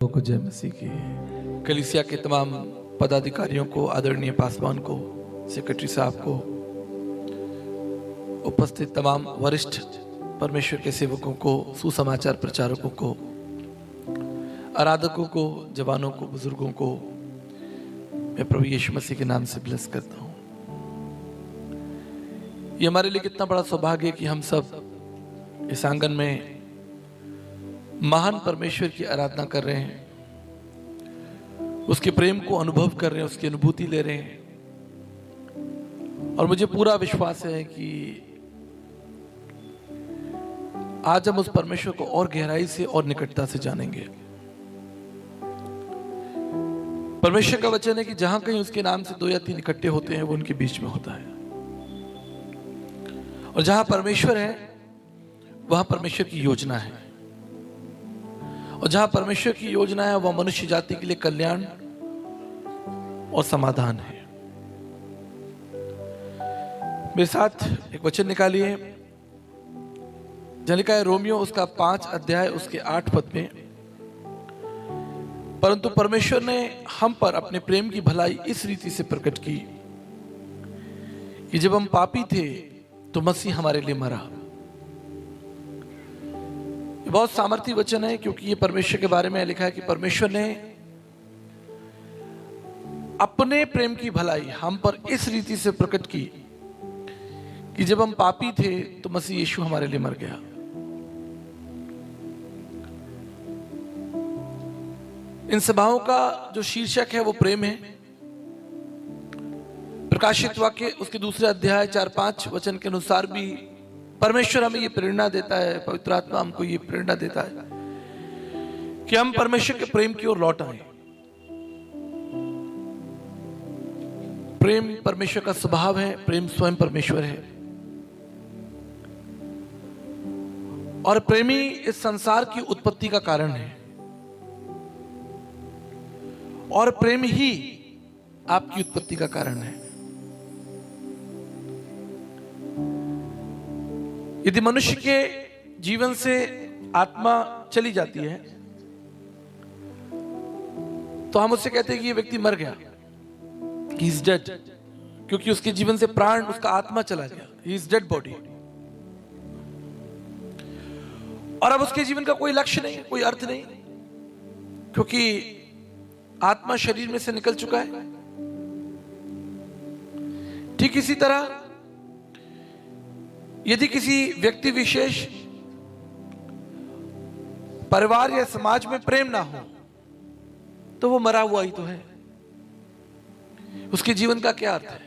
को जय मसीह की। कलीसिया के तमाम पदाधिकारियों को, आदरणीय पासवान को, सेक्रेटरी साहब को, उपस्थित तमाम वरिष्ठ परमेश्वर के सेवकों को, सुसमाचार प्रचारकों को, आराधकों को, जवानों को, बुजुर्गों को मैं प्रभु यीशु मसीह के नाम से ब्लेस करता हूँ। ये हमारे लिए कितना बड़ा सौभाग्य है कि हम सब इस आंगन में महान परमेश्वर की आराधना कर रहे हैं, उसके प्रेम को अनुभव कर रहे हैं, उसकी अनुभूति ले रहे हैं। और मुझे पूरा विश्वास है कि आज हम उस परमेश्वर को और गहराई से और निकटता से जानेंगे। परमेश्वर का वचन है कि जहां कहीं उसके नाम से 2 या 3 इकट्ठे होते हैं वो उनके बीच में होता है। और जहां परमेश्वर है वहां परमेश्वर की योजना है, और जहां परमेश्वर की योजना है वह मनुष्य जाति के लिए कल्याण और समाधान है। मेरे साथ एक वचन निकालिए, जहां लिखा है रोमियो उसका 5 अध्याय उसके 8 पद में, परंतु परमेश्वर ने हम पर अपने प्रेम की भलाई इस रीति से प्रकट की कि जब हम पापी थे तो मसीह हमारे लिए मरा। ये बहुत सामर्थी वचन है, क्योंकि ये परमेश्वर के बारे में लिखा है कि परमेश्वर ने अपने प्रेम की भलाई हम पर इस रीति से प्रकट की कि जब हम पापी थे तो मसीह यीशु हमारे लिए मर गया। इन सभाओं का जो शीर्षक है वो प्रेम है। प्रकाशित वाक्य उसके 2 अध्याय 4-5 वचन के अनुसार भी परमेश्वर हमें ये प्रेरणा देता है, पवित्र आत्मा हमको ये प्रेरणा देता है कि हम परमेश्वर के प्रेम की ओर लौट आए। प्रेम परमेश्वर का स्वभाव है, प्रेम स्वयं परमेश्वर है, और प्रेमी इस संसार की उत्पत्ति का कारण है, और प्रेम ही आपकी उत्पत्ति का कारण है। यदि मनुष्य के जीवन से आत्मा चली जाती है तो हम उससे कहते हैं कि ये व्यक्ति मर गया, ही इज डेड, क्योंकि उसके जीवन से प्राण, उसका आत्मा चला गया, ही इज डेड बॉडी। और अब उसके जीवन का कोई लक्ष्य नहीं, कोई अर्थ नहीं, क्योंकि आत्मा शरीर में से निकल चुका है। ठीक इसी तरह यदि किसी व्यक्ति विशेष, परिवार या समाज में प्रेम ना हो तो वो मरा हुआ ही तो है। उसके जीवन का क्या अर्थ है?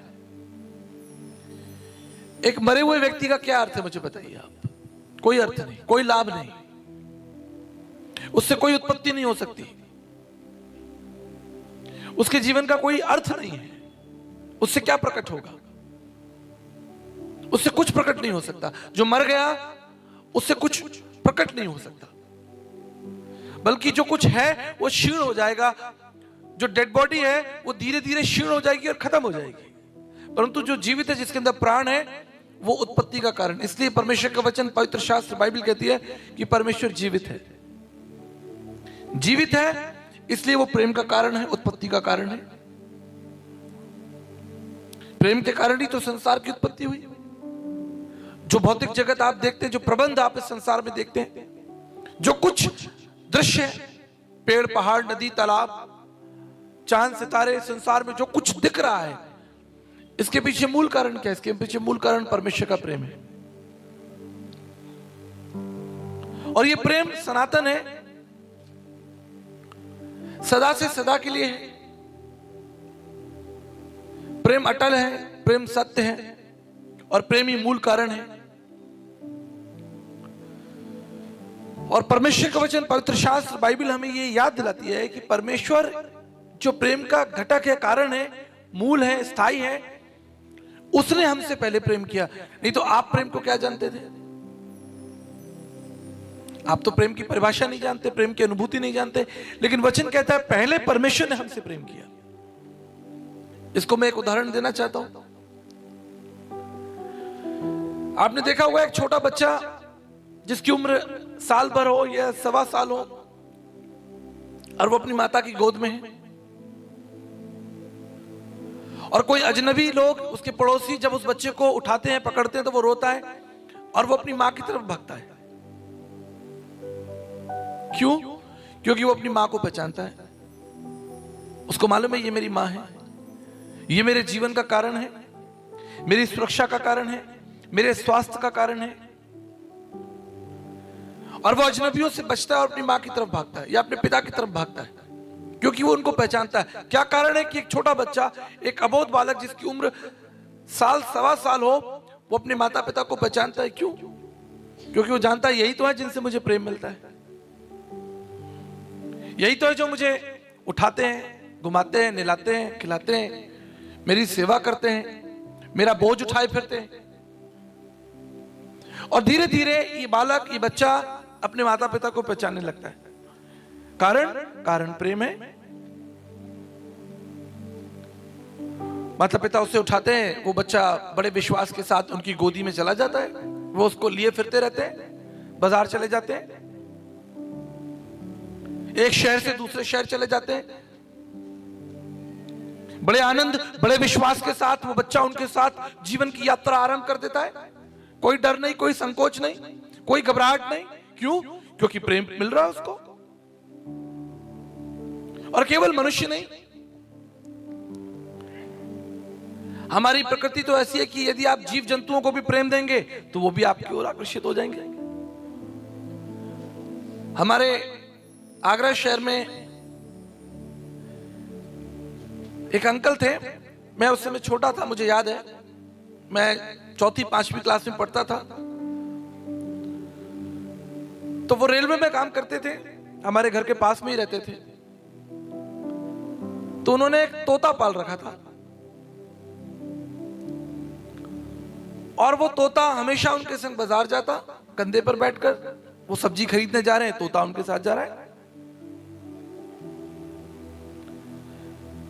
एक मरे हुए व्यक्ति का क्या अर्थ है, मुझे बताइए आप। कोई अर्थ नहीं, कोई लाभ नहीं, उससे कोई उत्पत्ति नहीं हो सकती, उसके जीवन का कोई अर्थ नहीं है। उससे क्या प्रकट होगा? उससे कुछ प्रकट नहीं हो सकता। जो मर गया उससे कुछ प्रकट नहीं हो सकता, बल्कि जो कुछ है वो क्षीण हो जाएगा। जो डेड बॉडी है वो धीरे धीरे क्षीण हो जाएगी और खत्म हो जाएगी, परंतु जो जीवित है, जिसके अंदर प्राण है, वो उत्पत्ति का कारण। इसलिए परमेश्वर का वचन, पवित्र शास्त्र बाइबल कहती है कि परमेश्वर जीवित है। जीवित है इसलिए वो प्रेम का कारण है, उत्पत्ति का कारण है। प्रेम के कारण ही तो संसार की उत्पत्ति हुई। जो भौतिक जगत आप देखते हैं, जो प्रबंध आप इस संसार में देखते हैं, जो कुछ दृश्य, पेड़ पहाड़, नदी तालाब, चांद सितारे, संसार में जो कुछ दिख रहा है, इसके पीछे मूल कारण क्या है? इसके पीछे मूल कारण परमेश्वर का प्रेम है। और ये प्रेम सनातन है, सदा से सदा के लिए है। प्रेम अटल है, प्रेम सत्य है, और प्रेम ही मूल कारण है। और परमेश्वर का वचन, पवित्र शास्त्र बाइबल हमें ये याद दिलाती है कि परमेश्वर जो प्रेम का घटक है, कारण है, मूल है, स्थायी है, उसने हमसे पहले प्रेम किया। नहीं तो आप प्रेम को क्या जानते थे? आप तो प्रेम की परिभाषा नहीं जानते, प्रेम की अनुभूति नहीं जानते, लेकिन वचन कहता है पहले परमेश्वर ने हमसे प्रेम किया। इसको मैं एक उदाहरण देना चाहता हूं। आपने देखा होगा एक छोटा बच्चा जिसकी उम्र साल भर हो या 1.25 साल हो, और वो अपनी माता की गोद में है। और कोई अजनबी लोग, उसके पड़ोसी, जब उस बच्चे को उठाते हैं, पकड़ते हैं, तो वो रोता है और वो अपनी मां की तरफ भागता है। क्यों? क्योंकि वो अपनी मां को पहचानता है। उसको मालूम है ये मेरी मां है, ये मेरे जीवन का कारण है, मेरी सुरक्षा का कारण है, मेरे स्वास्थ्य का कारण है। और वो अजनबियों से बचता है और अपनी मां की तरफ भागता है या अपने पिता की तरफ भागता है, क्योंकि वो उनको पहचानता है। क्या कारण है कि एक छोटा बच्चा, एक अबोध बालक जिसकी उम्र साल, सवा साल हो, वो अपने माता पिता को पहचानता है? क्यों? क्योंकि वो जानता है यही तो है जिनसे मुझे प्रेम मिलता है, यही तो है जो मुझे उठाते हैं, घुमाते हैं, नहलाते हैं, खिलाते हैं, मेरी सेवा करते हैं, मेरा बोझ उठाए फिरते हैं। और धीरे धीरे ये बालक, ये बच्चा अपने माता पिता को पहचानने लगता है। कारण प्रेम है। माता पिता उसे उठाते हैं, वो बच्चा बड़े विश्वास के साथ उनकी गोदी में चला जाता है। वो उसको लिए फिरते रहते हैं, बाजार चले जाते हैं, एक शहर से दूसरे शहर चले जाते हैं। बड़े आनंद, बड़े विश्वास के साथ वो बच्चा उनके साथ जीवन की यात्रा आरंभ कर देता है। कोई डर नहीं, कोई संकोच नहीं, कोई घबराहट नहीं। क्यों? क्योंकि प्रेम मिल रहा है उसको। और केवल मनुष्य नहीं, हमारी प्रकृति तो ऐसी है कि यदि आप जीव जंतुओं को भी प्रेम देंगे तो वो भी आपकी ओर आकर्षित हो जाएंगे। हमारे आगरा शहर में एक अंकल थे, मैं उस समय छोटा था, मुझे याद है, मैं चौथी पांचवी क्लास में पढ़ता था। तो वो रेलवे में काम करते थे, हमारे घर के पास में ही रहते थे। तो उन्होंने एक तोता पाल रखा था और वो तोता हमेशा उनके संग बाजार जाता, कंधे पर बैठकर। वो सब्जी खरीदने जा रहे हैं, तोता उनके साथ जा रहा है।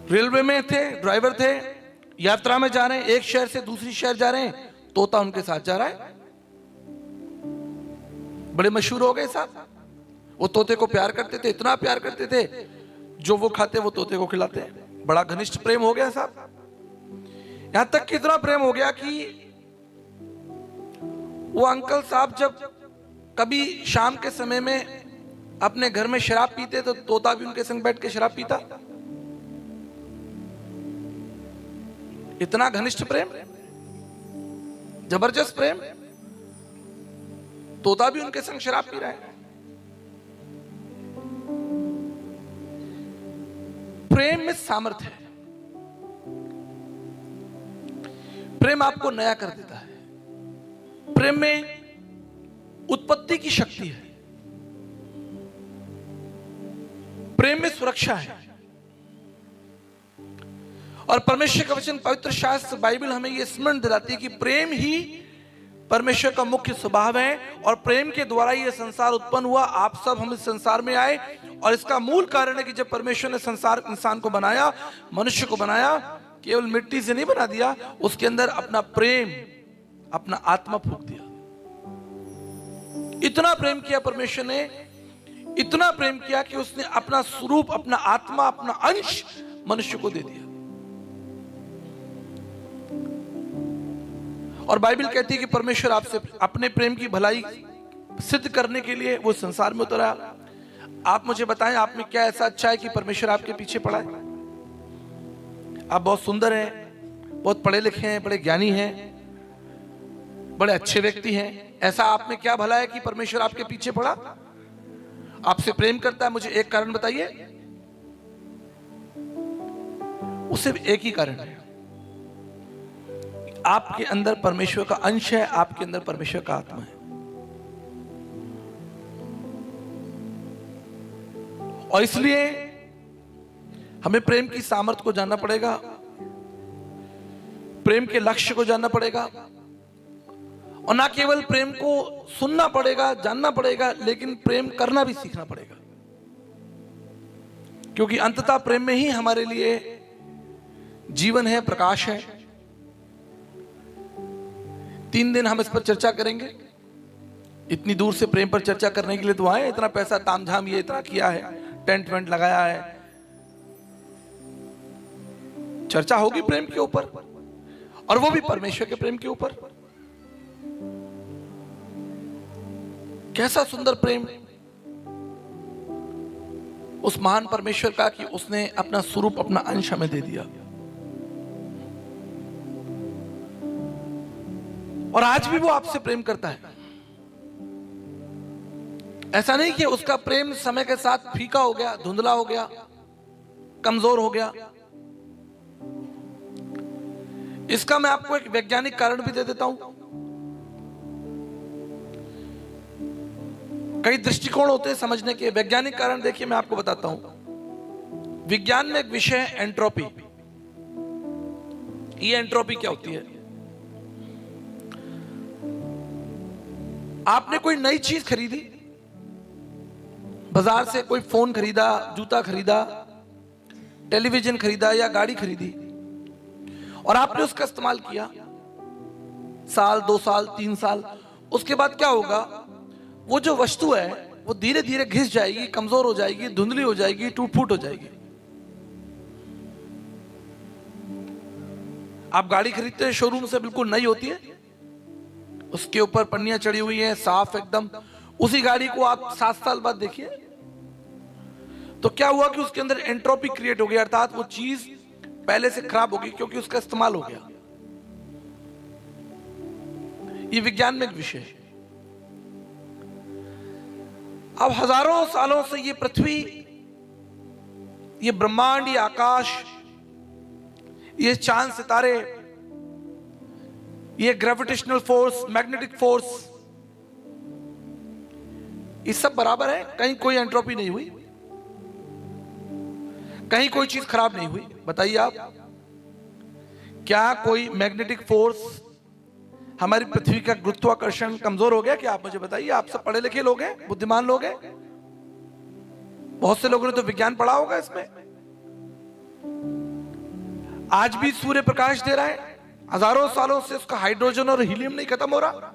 रेलवे में थे, ड्राइवर थे, यात्रा में जा रहे हैं, एक शहर से दूसरी शहर जा रहे हैं, तोता उनके साथ जा रहा है। बड़े मशहूर हो गए साहब। वो तोते को प्यार करते थे, इतना प्यार करते थे, जो वो खाते वो तोते को खिलाते हैं। बड़ा घनिष्ठ प्रेम हो गया साहब। यहां तक कि इतना प्रेम हो गया कि वो अंकल साहब जब कभी शाम के समय में अपने घर में शराब पीते तो तोता भी उनके संग बैठ के शराब पीता। इतना घनिष्ठ प्रेम, जबरदस्त प्रेम। तोता भी उनके संग शराब पी रहा है। प्रेम में सामर्थ्य है। प्रेम आपको नया कर देता है। प्रेम में उत्पत्ति की शक्ति है। प्रेम में सुरक्षा है। और परमेश्वर का वचन, पवित्र शास्त्र बाइबल हमें यह स्मरण दिलाती है कि प्रेम ही परमेश्वर का मुख्य स्वभाव है और प्रेम के द्वारा यह संसार उत्पन्न हुआ। आप सब हम इस संसार में आए और इसका मूल कारण है कि जब परमेश्वर ने संसार, इंसान को बनाया, मनुष्य को बनाया, केवल मिट्टी से नहीं बना दिया, उसके अंदर अपना प्रेम, अपना आत्मा फूंक दिया। इतना प्रेम किया परमेश्वर ने, इतना प्रेम किया कि उसने अपना स्वरूप, अपना आत्मा, अपना अंश मनुष्य को दे दिया। और बाइबल कहती है कि परमेश्वर आपसे अपने प्रेम की भलाई सिद्ध करने के लिए वो संसार में उतरा। आप मुझे बताएं, आप में क्या ऐसा अच्छा है कि परमेश्वर आपके पीछे पड़ा है? आप बहुत सुंदर हैं, बहुत पढ़े लिखे हैं, बड़े ज्ञानी हैं, बड़े अच्छे व्यक्ति हैं। ऐसा आप में क्या भला है कि परमेश्वर आपके पीछे पड़ा, आपसे प्रेम करता है? मुझे एक कारण बताइए। उसे एक ही कारण है, आपके अंदर परमेश्वर का अंश है, आपके अंदर परमेश्वर का आत्मा है। और इसलिए हमें प्रेम की सामर्थ्य को जानना पड़ेगा, प्रेम के लक्ष्य को जानना पड़ेगा, और ना केवल प्रेम को सुनना पड़ेगा, जानना पड़ेगा, लेकिन प्रेम करना भी सीखना पड़ेगा। क्योंकि अंततः प्रेम में ही हमारे लिए जीवन है, प्रकाश है। 3 दिन हम इस पर चर्चा करेंगे। इतनी दूर से प्रेम पर चर्चा करने के लिए तो आए, इतना पैसा तामझाम ये इतना किया है, टेंट वेंट लगाया है, चर्चा होगी प्रेम के ऊपर, और वो भी परमेश्वर के प्रेम के ऊपर। कैसा सुंदर प्रेम उस महान परमेश्वर का कि उसने अपना स्वरूप, अपना अंश हमें दे दिया। और आज भी वो आपसे प्रेम करता है। ऐसा नहीं कि उसका प्रेम समय के साथ फीका हो गया, धुंधला हो गया, कमजोर हो गया। इसका मैं आपको एक वैज्ञानिक कारण भी दे देता हूं। कई दृष्टिकोण होते हैं समझने के। वैज्ञानिक कारण देखिए, मैं आपको बताता हूं। विज्ञान में एक विषय है एंट्रोपी। ये एंट्रोपी क्या होती है? आपने कोई नई चीज खरीदी बाजार से, कोई फोन खरीदा, जूता खरीदा, टेलीविजन खरीदा या गाड़ी खरीदी, और आपने उसका इस्तेमाल किया साल, 2 साल, 3 साल। उसके बाद क्या होगा? वो जो वस्तु है वो धीरे धीरे घिस जाएगी, कमजोर हो जाएगी, धुंधली हो जाएगी, टूट फूट हो जाएगी। आप गाड़ी खरीदते हैं शोरूम से, बिल्कुल नई होती है, उसके ऊपर पन्नियां चढ़ी हुई है, साफ एकदम। उसी गाड़ी को आप 7 साल बाद देखिए तो क्या हुआ कि उसके अंदर एंट्रोपी क्रिएट हो गया, अर्थात वो चीज पहले से खराब हो गई क्योंकि उसका इस्तेमाल हो गया। ये विज्ञान में एक विषय है। अब हजारों सालों से ये पृथ्वी, ये ब्रह्मांड, ये आकाश, ये चांद सितारे, ये ग्रेविटेशनल फोर्स, मैग्नेटिक फोर्स, ये सब बराबर है। कहीं कोई एंट्रोपी नहीं हुई, कहीं कोई चीज खराब नहीं हुई। बताइए आप, क्या कोई मैग्नेटिक फोर्स, हमारी पृथ्वी का गुरुत्वाकर्षण कमजोर हो गया क्या? आप मुझे बताइए। आप सब पढ़े लिखे लोग हैं, बुद्धिमान लोग हैं, बहुत से लोगों ने तो विज्ञान पढ़ा होगा इसमें। आज भी सूर्य प्रकाश दे रहा है, हजारों सालों से उसका हाइड्रोजन और हीलियम नहीं खत्म हो रहा।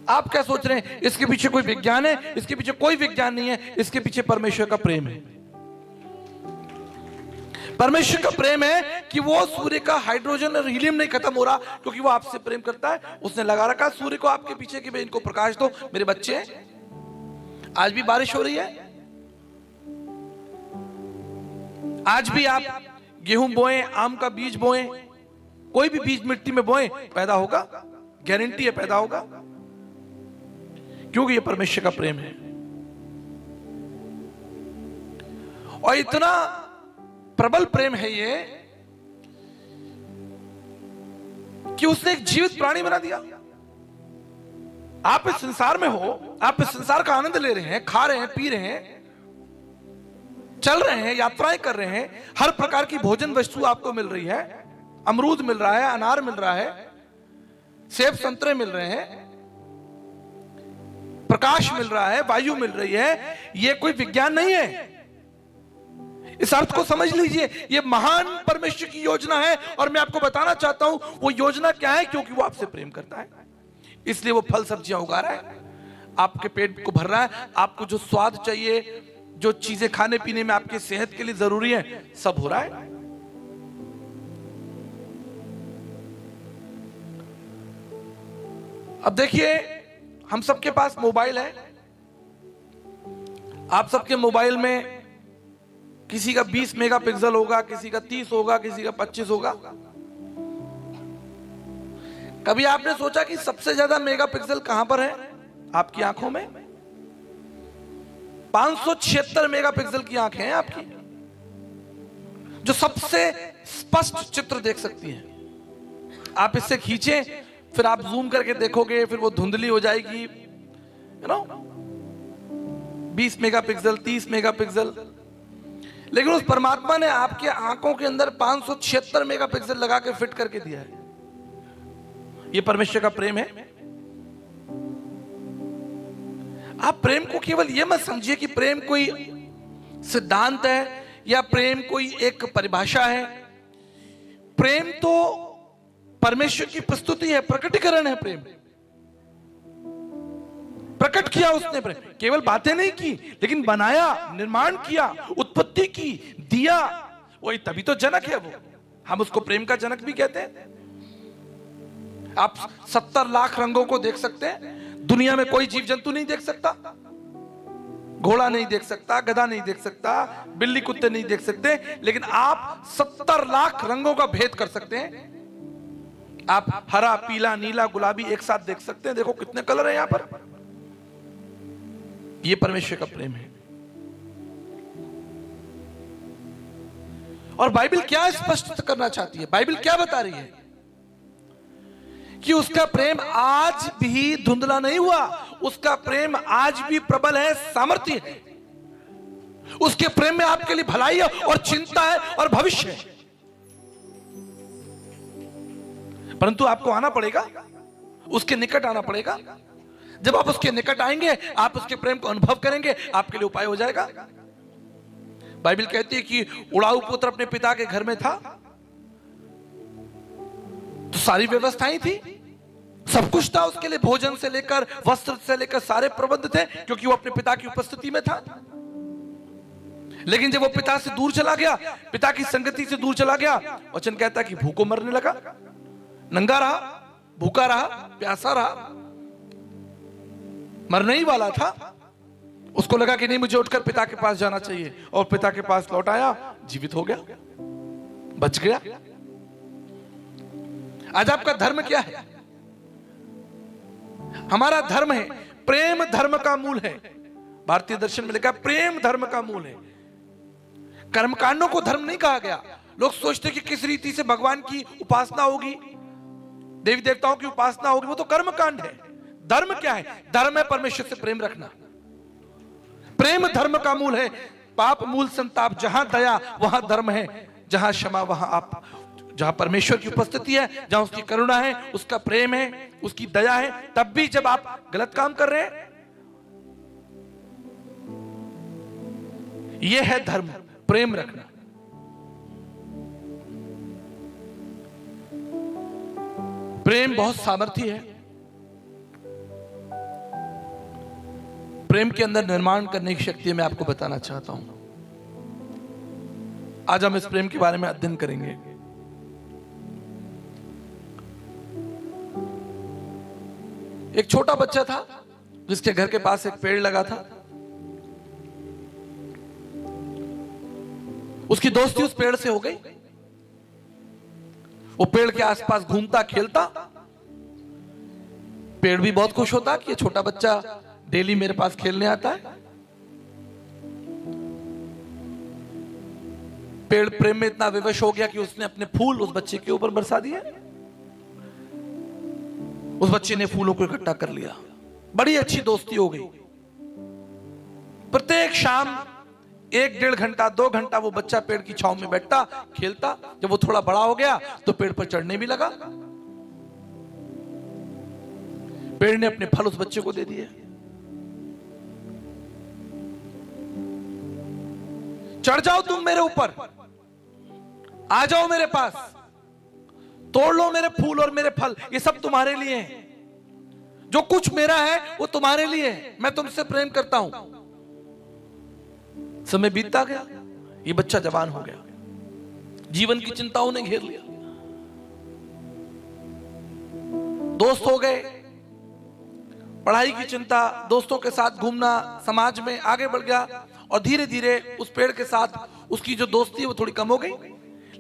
आप क्या सोच रहे हैं इसके पीछे कोई विज्ञान है? इसके पीछे कोई विज्ञान नहीं है, इसके पीछे परमेश्वर का प्रेम है। परमेश्वर का प्रेम है कि वो सूर्य का हाइड्रोजन और हीलियम नहीं खत्म हो रहा, क्योंकि वो आपसे प्रेम करता है। उसने लगा रखा सूर्य को आपके पीछे कि भाई इनको प्रकाश दो, मेरे बच्चे हैं। आज भी बारिश हो रही है, आज भी आप गेहूं बोएं, आम का बीज बोएं, कोई भी बीज मिट्टी में बोएं, पैदा होगा, गारंटी है पैदा होगा, क्योंकि ये परमेश्वर का प्रेम है। और इतना प्रबल प्रेम है ये कि उसने एक जीवित प्राणी बना दिया। आप इस संसार में हो, आप इस संसार का आनंद ले रहे हैं, खा रहे हैं, पी रहे हैं, चल रहे हैं, यात्राएं कर रहे हैं, हर प्रकार की भोजन वस्तु आपको मिल रही है, अमरूद मिल रहा है, अनार मिल रहा है, सेब संतरे मिल रहे हैं, प्रकाश मिल रहा है, वायु मिल रही है। यह कोई विज्ञान नहीं है। इस अर्थ को समझ लीजिए, यह महान परमेश्वर की योजना है। और मैं आपको बताना चाहता हूं वो योजना क्या है, क्योंकि वो आपसे प्रेम करता है, इसलिए वो फल सब्जियां उगा रहा है, आपके पेट को भर रहा है, आपको जो स्वाद चाहिए, जो चीजें खाने पीने में आपकी सेहत के लिए जरूरी है, सब हो रहा है। अब देखिए, हम सबके पास मोबाइल है। आप सबके मोबाइल में किसी का 20 मेगापिक्सल होगा, किसी का 30 होगा, किसी का 25 होगा। कभी आपने सोचा कि सबसे ज्यादा मेगापिक्सल कहां पर है? आपकी आंखों में 576 मेगापिक्सल की आंखें हैं आपकी, जो सबसे स्पष्ट चित्र देख सकती हैं। आप इससे खींचे, फिर आप जूम करके देखोगे, फिर वो धुंधली हो जाएगी, यू नो, 20 मेगापिक्सल, 30 मेगापिक्सल। लेकिन उस परमात्मा ने आपके आंखों के अंदर 576 मेगापिक्सल लगा के फिट करके दिया है। यह परमेश्वर का प्रेम है। आप प्रेम को केवल यह मत समझिए कि प्रेम कोई सिद्धांत है या प्रेम कोई एक परिभाषा है। प्रेम तो परमेश्वर की प्रस्तुति है, प्रकटीकरण है। प्रेम प्रकट किया उसने प्रेम, केवल बातें नहीं की लेकिन बनाया, निर्माण किया, उत्पत्ति की, दिया। वही तभी तो जनक है वो, हम उसको प्रेम का जनक भी कहते हैं। आप 70 लाख रंगों को देख सकते हैं, दुनिया में कोई जीव जंतु नहीं देख सकता, घोड़ा नहीं देख सकता, गधा नहीं देख सकता, बिल्ली कुत्ते नहीं देख सकते, लेकिन आप 70 लाख रंगों का भेद कर सकते हैं। आप हरा, पीला, नीला, गुलाबी एक साथ देख सकते हैं। देखो कितने कलर है यहां पर। ये परमेश्वर का प्रेम है। और बाइबल क्या स्पष्ट करना चाहती है, बाइबल क्या बता रही है कि उसका प्रेम आज भी धुंधला नहीं हुआ, उसका प्रेम आज भी प्रबल है, सामर्थ्य है। उसके प्रेम में आपके लिए भलाई है और चिंता है और भविष्य है। परंतु आपको आना पड़ेगा, उसके निकट आना पड़ेगा। जब आप उसके निकट आएंगे, आप उसके प्रेम को अनुभव करेंगे, आपके लिए उपाय हो जाएगा। बाइबल कहती है कि उड़ाऊ पुत्र अपने पिता के घर में था, तो सारी व्यवस्थाएं थी, सब कुछ था उसके लिए, भोजन से लेकर वस्त्र से लेकर सारे प्रबंध थे, क्योंकि वो अपने पिता की उपस्थिति में था। लेकिन जब वो पिता से दूर चला गया, पिता की संगति से दूर चला गया, वचन कहता है कि भूखों मरने लगा, नंगा रहा, भूखा रहा, प्यासा रहा, मरने ही वाला था। उसको लगा कि नहीं, मुझे उठकर पिता के पास जाना चाहिए, और पिता के पास लौट आया, जीवित हो गया, बच गया। आज आपका धर्म क्या है? हमारा धर्म है प्रेम, धर्म का मूल है। भारतीय दर्शन में लिखा प्रेम धर्म का मूल है। कर्मकांडों को धर्म नहीं कहा गया। लोग सोचते कि किस रीति से भगवान की उपासना होगी, देवी देवताओं की उपासना होगी, वो तो कर्मकांड है। धर्म क्या है? धर्म है परमेश्वर से प्रेम रखना। प्रेम धर्म का मूल है। पाप मूल संताप, जहां दया वहां धर्म है, जहां क्षमा वहां आप, जहां परमेश्वर की उपस्थिति है, जहां उसकी करुणा है, उसका प्रेम है, उसकी दया है। तब भी जब आप गलत काम कर रहे हैं, यह है धर्म, प्रेम रखना। प्रेम बहुत सामर्थी है। प्रेम के अंदर निर्माण करने की शक्ति मैं आपको बताना चाहता हूं। आज हम इस प्रेम के बारे में अध्ययन करेंगे। एक छोटा बच्चा था जिसके घर के पास एक पेड़ लगा था। उसकी दोस्ती उस पेड़ से हो गई। वो पेड़ के आसपास घूमता खेलता, पेड़ भी बहुत खुश होता कि ये छोटा बच्चा डेली मेरे पास खेलने आता है। पेड़ प्रेम में इतना विवश हो गया कि उसने अपने फूल उस बच्चे के ऊपर बरसा दिए। उस बच्चे ने फूलों को इकट्ठा कर लिया, बड़ी अच्छी दोस्ती हो गई। प्रत्येक शाम 1-1.5 घंटा 2 घंटा वो बच्चा पेड़ की छांव में बैठता, खेलता। जब वो थोड़ा बड़ा हो गया तो पेड़ पर चढ़ने भी लगा। पेड़ ने अपने फल उस बच्चे को दे दिए। चढ़ जाओ तुम मेरे ऊपर, आ जाओ मेरे पास, तोड़ लो मेरे फूल और मेरे फल, ये सब तुम्हारे लिए है। जो कुछ मेरा है वो तुम्हारे लिए है। मैं तुमसे प्रेम करता हूं। समय बीतता गया, ये बच्चा जवान हो गया, जीवन की चिंताओं ने घेर लिया, दोस्त हो गए, पढ़ाई की चिंता, दोस्तों के साथ घूमना, समाज में आगे बढ़ गया। और धीरे धीरे उस पेड़ के साथ उसकी जो दोस्ती है वो थोड़ी कम हो गई।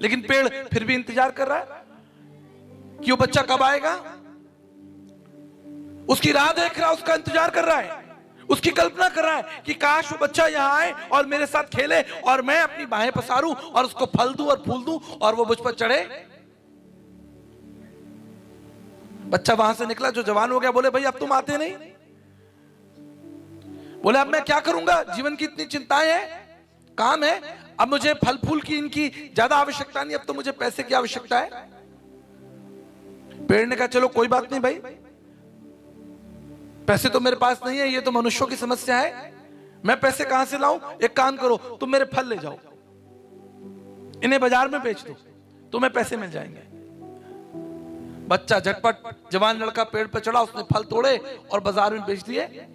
लेकिन पेड़ फिर भी इंतजार कर रहा है कि वो बच्चा कब आएगा। उसकी राह देख रहा है, उसका इंतजार कर रहा है, उसकी कल्पना कर रहा है कि काश वो बच्चा यहां आए और मेरे साथ खेले और मैं अपनी बाहें पसारूं और उसको फल दूं और फूल दूं और वो मुझ पर चढ़े। बच्चा वहां से निकला जो जवान हो गया, बोले भाई अब तुम आते नहीं। बोले अब मैं क्या करूंगा, जीवन की इतनी चिंताएं हैं, काम है, अब मुझे फल फूल की इनकी ज्यादा आवश्यकता नहीं, अब तो मुझे पैसे की आवश्यकता है। पेड़ ने कहा चलो कोई बात नहीं भाई, पैसे तो मेरे पास नहीं है, ये तो मनुष्यों की समस्या है, मैं पैसे कहां से लाऊं। एक काम करो, तुम मेरे फल ले जाओ, इन्हें बाजार में बेच दो, तुम्हें पैसे मिल जाएंगे। बच्चा झटपट, जवान लड़का पेड़ पर चढ़ा, उसने फल तोड़े और बाजार में बेच दिए,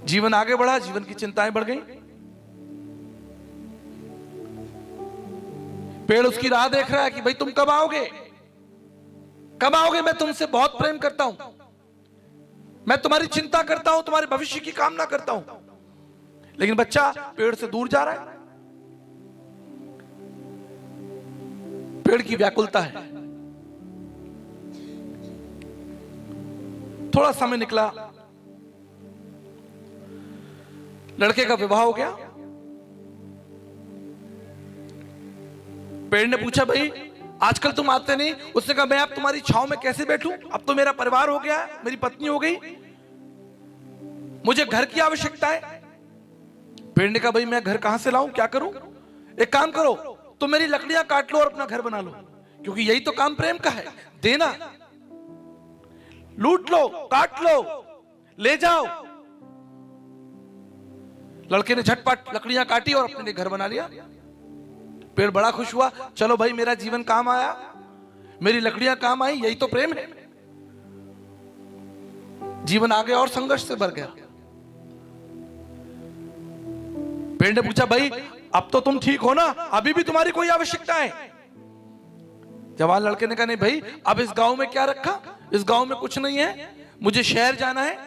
जीवन आगे बढ़ा, जीवन की चिंताएं बढ़ गई। पेड़ उसकी राह देख रहा है कि भाई तुम कब आओगे, कब आओगे, मैं तुमसे बहुत प्रेम करता हूं, मैं तुम्हारी चिंता करता हूं, तुम्हारे भविष्य की कामना करता हूं। लेकिन बच्चा पेड़ से दूर जा रहा है। पेड़ की व्याकुलता है। थोड़ा समय निकला, लड़के का विवाह हो गया। पेड़ ने पूछा, भाई आजकल तुम आते नहीं। उसने कहा, मैं अब तुम्हारी छांव में कैसे बैठूं, अब तो मेरा परिवार हो गया है, मेरी पत्नी हो गई, मुझे घर की आवश्यकता है। पेड़ ने कहा, भाई मैं घर कहां से लाऊं, क्या करूं? एक काम करो, तो मेरी लकड़ियां काट लो और अपना घर बना लो, क्योंकि यही तो काम प्रेम का है, देना। लूट लो, काट लो, ले जाओ। लड़के ने झटपट लकड़ियां काटी और अपने लिए घर बना लिया। पेड़ बड़ा खुश हुआ, चलो भाई मेरा जीवन काम आया, मेरी लकड़ियां काम आई, यही तो प्रेम है। जीवन आगे और संघर्ष से भर गया। पेड़ ने पूछा, भाई अब तो तुम ठीक हो ना, अभी भी तुम्हारी कोई आवश्यकता है? जवान लड़के ने कहा, नहीं भाई अब इस गांव में क्या रखा, इस गांव में कुछ नहीं है, मुझे शहर जाना है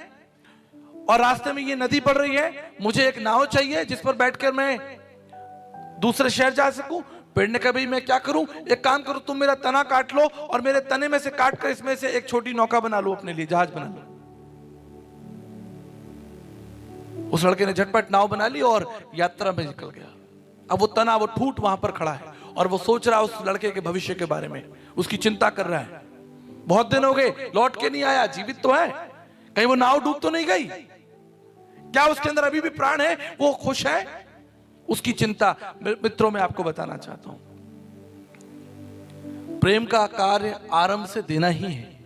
और रास्ते में ये नदी पड़ रही है, मुझे एक नाव चाहिए जिस पर बैठकर मैं दूसरे शहर जा सकूं। पेड़ ने कहा, भाई मैं क्या करूं, एक काम करो, तुम मेरा तना काट लो और मेरे तने में से काट कर इसमें से एक छोटी नौका बना लो, अपने लिए जहाज बना लो। उस लड़के ने झटपट नाव बना ली और यात्रा में निकल गया। अब वो तना, वो ठूठ वहां पर खड़ा है और वो सोच रहा है उस लड़के के भविष्य के बारे में, उसकी चिंता कर रहा है। बहुत दिन हो गए, लौट के नहीं आया, जीवित तो है, कहीं वो नाव डूब तो नहीं गई, क्या उसके अंदर अभी भी प्राण है, वो खुश है, उसकी चिंता। मित्रों मैं आपको बताना चाहता हूं, प्रेम का कार्य आरंभ से देना ही है,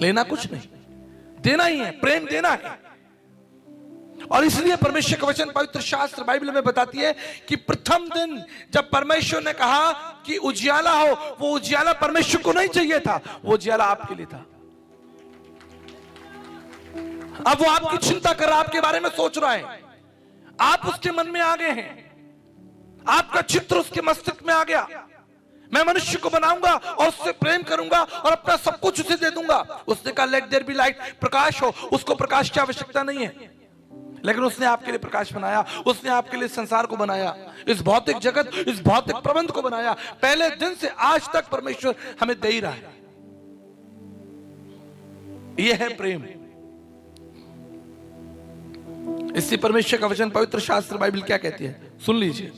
लेना कुछ नहीं, देना ही है, प्रेम देना है। और इसलिए परमेश्वर का वचन, पवित्र शास्त्र बाइबल में बताती है कि प्रथम दिन जब परमेश्वर ने कहा कि उजियाला हो, वो उजियाला परमेश्वर को नहीं चाहिए था, वो उजियाला आपके लिए था। अब वो आपकी चिंता कर रहा है, आपके बारे में सोच रहा है, आप उसके मन में आ गए हैं, आपका चित्र उसके मस्तिष्क में आ गया। मैं मनुष्य को बनाऊंगा और उससे प्रेम करूंगा और अपना सब कुछ उसे दे दूंगा। उसने कहा, लेट देयर बी लाइट, प्रकाश हो। उसको प्रकाश की आवश्यकता नहीं है, लेकिन उसने आपके लिए प्रकाश बनाया, उसने आपके लिए संसार को बनाया, इस भौतिक जगत, इस भौतिक प्रबंध को बनाया। पहले दिन से आज तक परमेश्वर हमें दे ही रहा है। यह है प्रेम। इससे परमेश्वर का वचन, पवित्र शास्त्र बाइबल क्या कहती है, सुन लीजिए।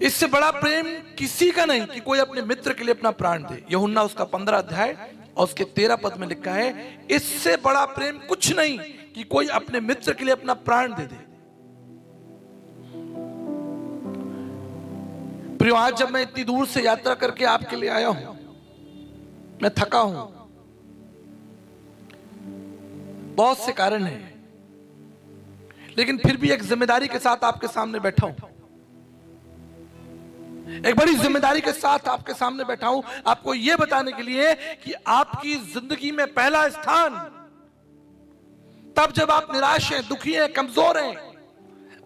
इससे बड़ा प्रेम किसी का नहीं कि कोई अपने मित्र के लिए अपना प्राण दे। यूहन्ना उसका 15 अध्याय और उसके 13 पद में लिखा है, इससे बड़ा प्रेम कुछ नहीं कि कोई अपने मित्र के लिए अपना प्राण दे दे। प्रियो, आज जब मैं इतनी दूर से यात्रा करके आपके लिए आया हूं, मैं थका हूं, बहुत से कारण हैं, लेकिन फिर भी एक जिम्मेदारी के साथ आपके सामने बैठा हूं, एक बड़ी जिम्मेदारी के साथ आपके सामने बैठा हूं, आपको यह बताने के लिए कि आपकी जिंदगी में पहला स्थान तब जब आप निराश हैं, दुखी हैं, कमजोर हैं,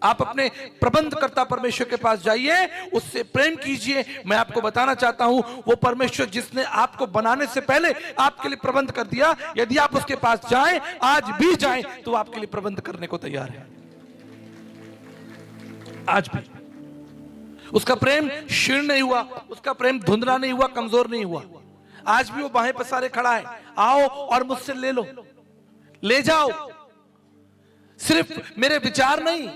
आप अपने प्रबंधकर्ता परमेश्वर के पास जाइए, उससे प्रेम कीजिए। मैं आपको बताना चाहता हूं, वो परमेश्वर जिसने आपको बनाने से पहले आपके लिए प्रबंध कर दिया, यदि आप उसके पास जाएं, आज भी जाएं, तो आपके लिए प्रबंध करने को तैयार है। आज भी उसका प्रेम क्षीण नहीं हुआ, उसका प्रेम धुंधला नहीं हुआ, कमजोर नहीं हुआ। आज भी वो बाहें पसारे खड़ा है, आओ और मुझसे ले लो, ले जाओ। सिर्फ मेरे विचार नहीं,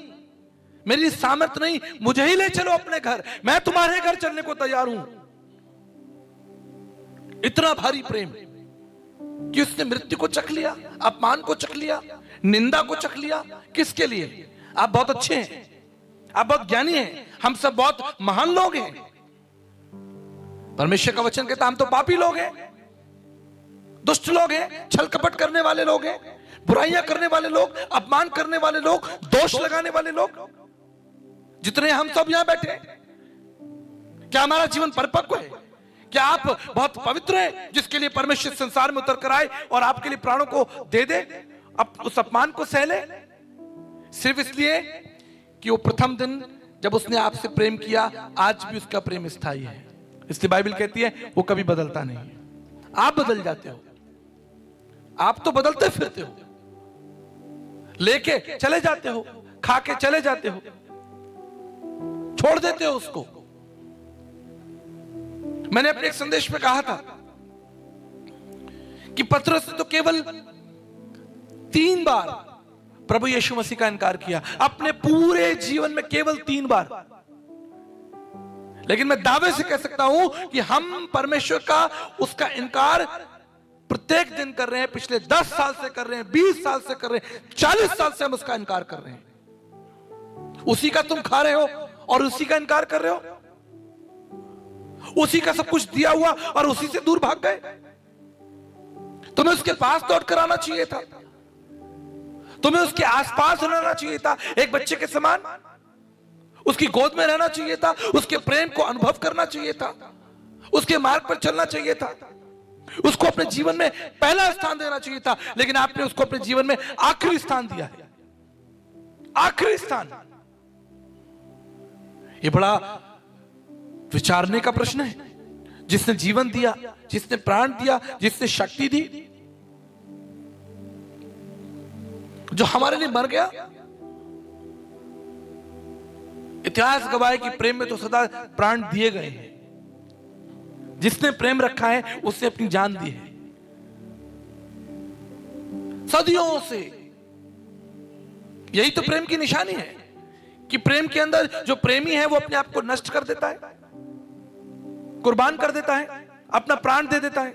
मेरी सामर्थ्य नहीं, मुझे ही ले चलो अपने घर, मैं तुम्हारे घर चलने को तैयार हूं। इतना भारी प्रेम कि उसने मृत्यु को चख लिया, अपमान को चख लिया, निंदा को चख लिया। किसके लिए? आप बहुत अच्छे हैं, आप बहुत ज्ञानी हैं, हम सब बहुत महान लोग हैं। परमेश्वर का वचन कहता हम तो पापी लोग हैं, दुष्ट लोग हैं, छल कपट करने वाले लोग हैं, बुराइयां करने वाले लोग, अपमान करने वाले लोग, दोष लगाने वाले लोग, जितने हम सब यहां बैठे। क्या हमारा जीवन परिपक्व है? क्या आप बहुत पवित्र हैं जिसके लिए परमेश्वर संसार में उतर कर आए और आपके लिए प्राणों को दे दे, अब उस अपमान को सह ले, सिर्फ इसलिए कि वो प्रथम दिन जब उसने आपसे प्रेम किया, आज भी उसका प्रेम स्थायी है। इसलिए बाइबल कहती है वो कभी बदलता नहीं है। आप बदल जाते हो, आप तो बदलते फिरते हो, लेके चले जाते हो, खा के चले जाते हो, छोड़ देते हो उसको। मैंने अपने एक संदेश में कहा था कि पतरस ने तो केवल 3 बार प्रभु यीशु मसीह का इनकार किया अपने पूरे जीवन में, केवल 3 बार। लेकिन मैं दावे से कह सकता हूं कि हम परमेश्वर का उसका इनकार प्रत्येक दिन कर रहे हैं, पिछले 10 साल से कर रहे हैं, 20 साल से कर रहे हैं, 40 साल से हम उसका इनकार कर रहे हैं। उसी का तुम खा रहे हो और उसी का इनकार कर रहे हो, उसी का सब कुछ दिया हुआ और उसी से दूर भाग गए। तुम्हें उसके पास लौट कर आना चाहिए था, तुम्हें उसके आसपास रहना चाहिए था, एक बच्चे के समान उसकी गोद में रहना चाहिए था, उसके प्रेम को अनुभव करना चाहिए था, उसके मार्ग पर चलना चाहिए था, उसको अपने जीवन में पहला स्थान देना चाहिए था। लेकिन आपने उसको अपने जीवन में आखिरी स्थान दिया है, आखिरी स्थान। ये बड़ा विचारने का प्रश्न है। जिसने जीवन दिया, जिसने प्राण दिया, जिसने शक्ति दी, जो हमारे लिए मर गया। इतिहास गवाह है कि प्रेम में तो सदा प्राण दिए गए हैं। जिसने प्रेम रखा है उसने अपनी जान दी है सदियों से। यही तो प्रेम की निशानी है कि प्रेम के अंदर जो प्रेमी है वो अपने आप को नष्ट कर देता है, कुर्बान कर देता है, अपना प्राण दे देता है।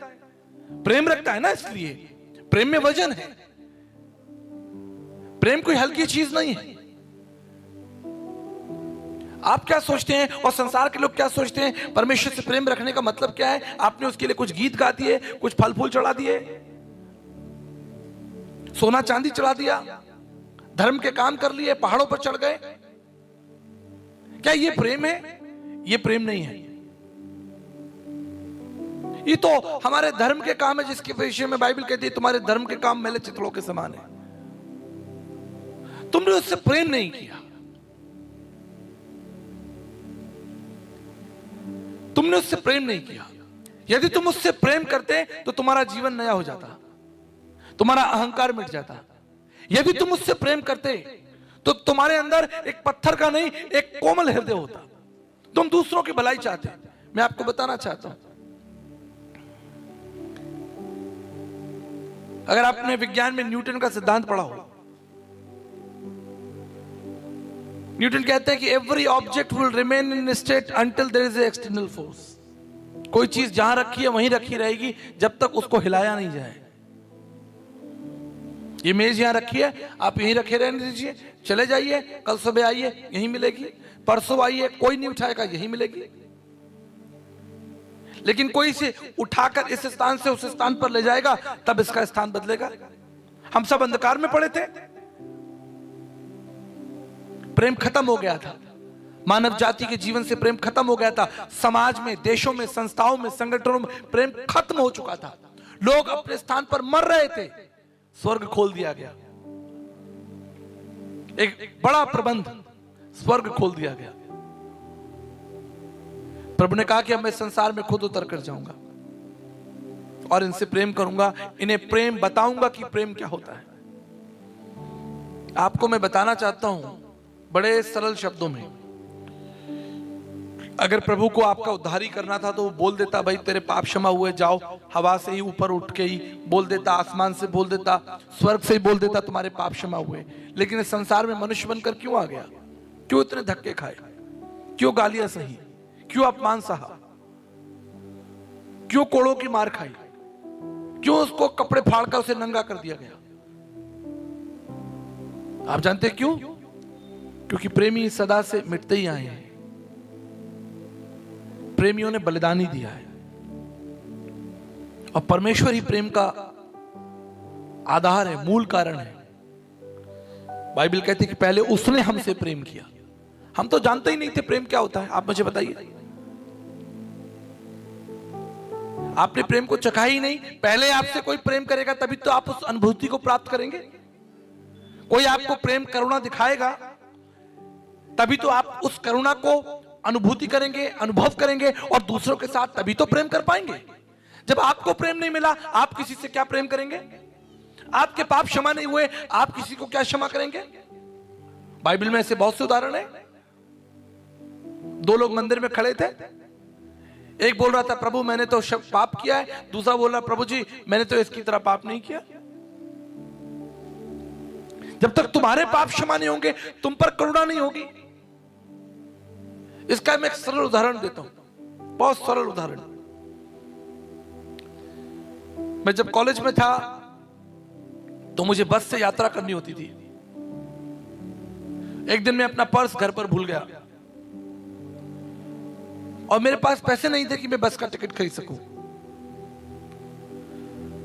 प्रेम रखता है ना, इसलिए प्रेम में वजन है। प्रेम कोई हल्की चीज नहीं है। आप क्या सोचते हैं और संसार के लोग क्या सोचते हैं? परमेश्वर से प्रेम रखने का मतलब क्या है? आपने उसके लिए कुछ गीत गा दिए, कुछ फल फूल चढ़ा दिए, सोना चांदी चढ़ा दिया, धर्म के काम कर लिए, पहाड़ों पर चढ़ गए। क्या ये प्रेम है? ये प्रेम नहीं है। ये तो हमारे धर्म के काम है, जिसके विषय में बाइबल कहती है तुम्हारे धर्म के काम मैले चितलों के समान है। तुमने उससे प्रेम नहीं किया, तुमने उससे प्रेम नहीं किया। यदि तुम उससे प्रेम करते तो तुम्हारा जीवन नया हो जाता, तुम्हारा अहंकार मिट जाता। यदि तुम उससे प्रेम करते तो तुम्हारे अंदर एक पत्थर का नहीं, एक कोमल हृदय होता। तुम दूसरों की भलाई चाहते। मैं आपको बताना चाहता हूं, अगर आपने विज्ञान में न्यूटन का सिद्धांत पढ़ा हो, न्यूटन कहते हैं कि every object will remain in state until there is external force. कोई चीज जहां रखी है वहीं रखी रहेगी जब तक उसको हिलाया नहीं जाए। ये मेज यहां रखी है, आप यहीं रखे रहने दीजिए, चले जाइए, कल सुबह आइए यहीं मिलेगी, परसों आइए कोई नहीं उठाएगा, यहीं मिलेगी। लेकिन कोई इसे उठाकर इस स्थान से उस स्थान पर ले जाएगा, तब इसका स्थान बदलेगा। हम सब अंधकार में पड़े थे, प्रेम खत्म हो गया था, मानव जाति के जीवन से प्रेम खत्म हो गया था। समाज में, देशों में, संस्थाओं में, संगठनों में प्रेम खत्म हो चुका था। लोग अपने स्थान पर मर रहे थे, स्वर्ग खोल दिया गया। एक बड़ा प्रबंध, स्वर्ग खोल दिया गया। प्रभु ने कहा कि अब मैं संसार में खुद उतर कर जाऊंगा और इनसे प्रेम करूंगा, इन्हें प्रेम बताऊंगा कि प्रेम क्या होता है। आपको मैं बताना चाहता हूं बड़े सरल शब्दों में, अगर प्रभु को आपका उद्धारी करना था तो वो बोल देता, भाई तेरे पाप क्षमा हुए, जाओ। हवा से ही ऊपर उठ के ही बोल देता, आसमान से बोल देता, स्वर्ग से ही बोल देता तुम्हारे पाप क्षमा हुए। लेकिन इस संसार में मनुष्य बनकर क्यों आ गया? क्यों इतने धक्के खाए? क्यों गालियां सही? क्यों अपमान सहा? क्यों कोड़ों की मार खाई? क्यों उसको कपड़े फाड़कर उसे नंगा कर दिया गया? आप जानते क्यों? क्योंकि प्रेमी सदा से मिटते ही आए हैं। प्रेमियों ने बलिदान ही दिया है और परमेश्वर ही प्रेम का आधार है, मूल कारण है। बाइबल कहती है कि पहले उसने हमसे प्रेम किया। हम तो जानते ही नहीं थे प्रेम क्या होता है। आप मुझे बताइए, आपने प्रेम को चखा ही नहीं। पहले आपसे कोई प्रेम करेगा तभी तो आप उस अनुभूति को प्राप्त करेंगे। कोई आपको प्रेम करुणा दिखाएगा तभी तो आप उस करुणा को अनुभूति करेंगे, अनुभव करेंगे और दूसरों के साथ तभी तो प्रेम कर पाएंगे। जब आपको प्रेम नहीं मिला, आप किसी से क्या प्रेम करेंगे? आपके पाप क्षमा नहीं हुए, आप किसी को क्या क्षमा करेंगे? बाइबल में ऐसे बहुत से उदाहरण हैं। दो लोग मंदिर में खड़े थे, एक बोल रहा था प्रभु मैंने तो पाप किया है, दूसरा बोल रहा प्रभु जी मैंने तो इसकी तरह पाप नहीं किया। जब तक तुम्हारे पाप क्षमा नहीं होंगे, तुम पर करुणा नहीं होगी। इसका मैं एक सरल उदाहरण देता हूं, बहुत सरल उदाहरण। मैं जब कॉलेज में था तो मुझे बस से यात्रा करनी होती थी। एक दिन मैं अपना पर्स घर पर भूल गया और मेरे पास पैसे नहीं थे कि मैं बस का टिकट खरीद सकूं।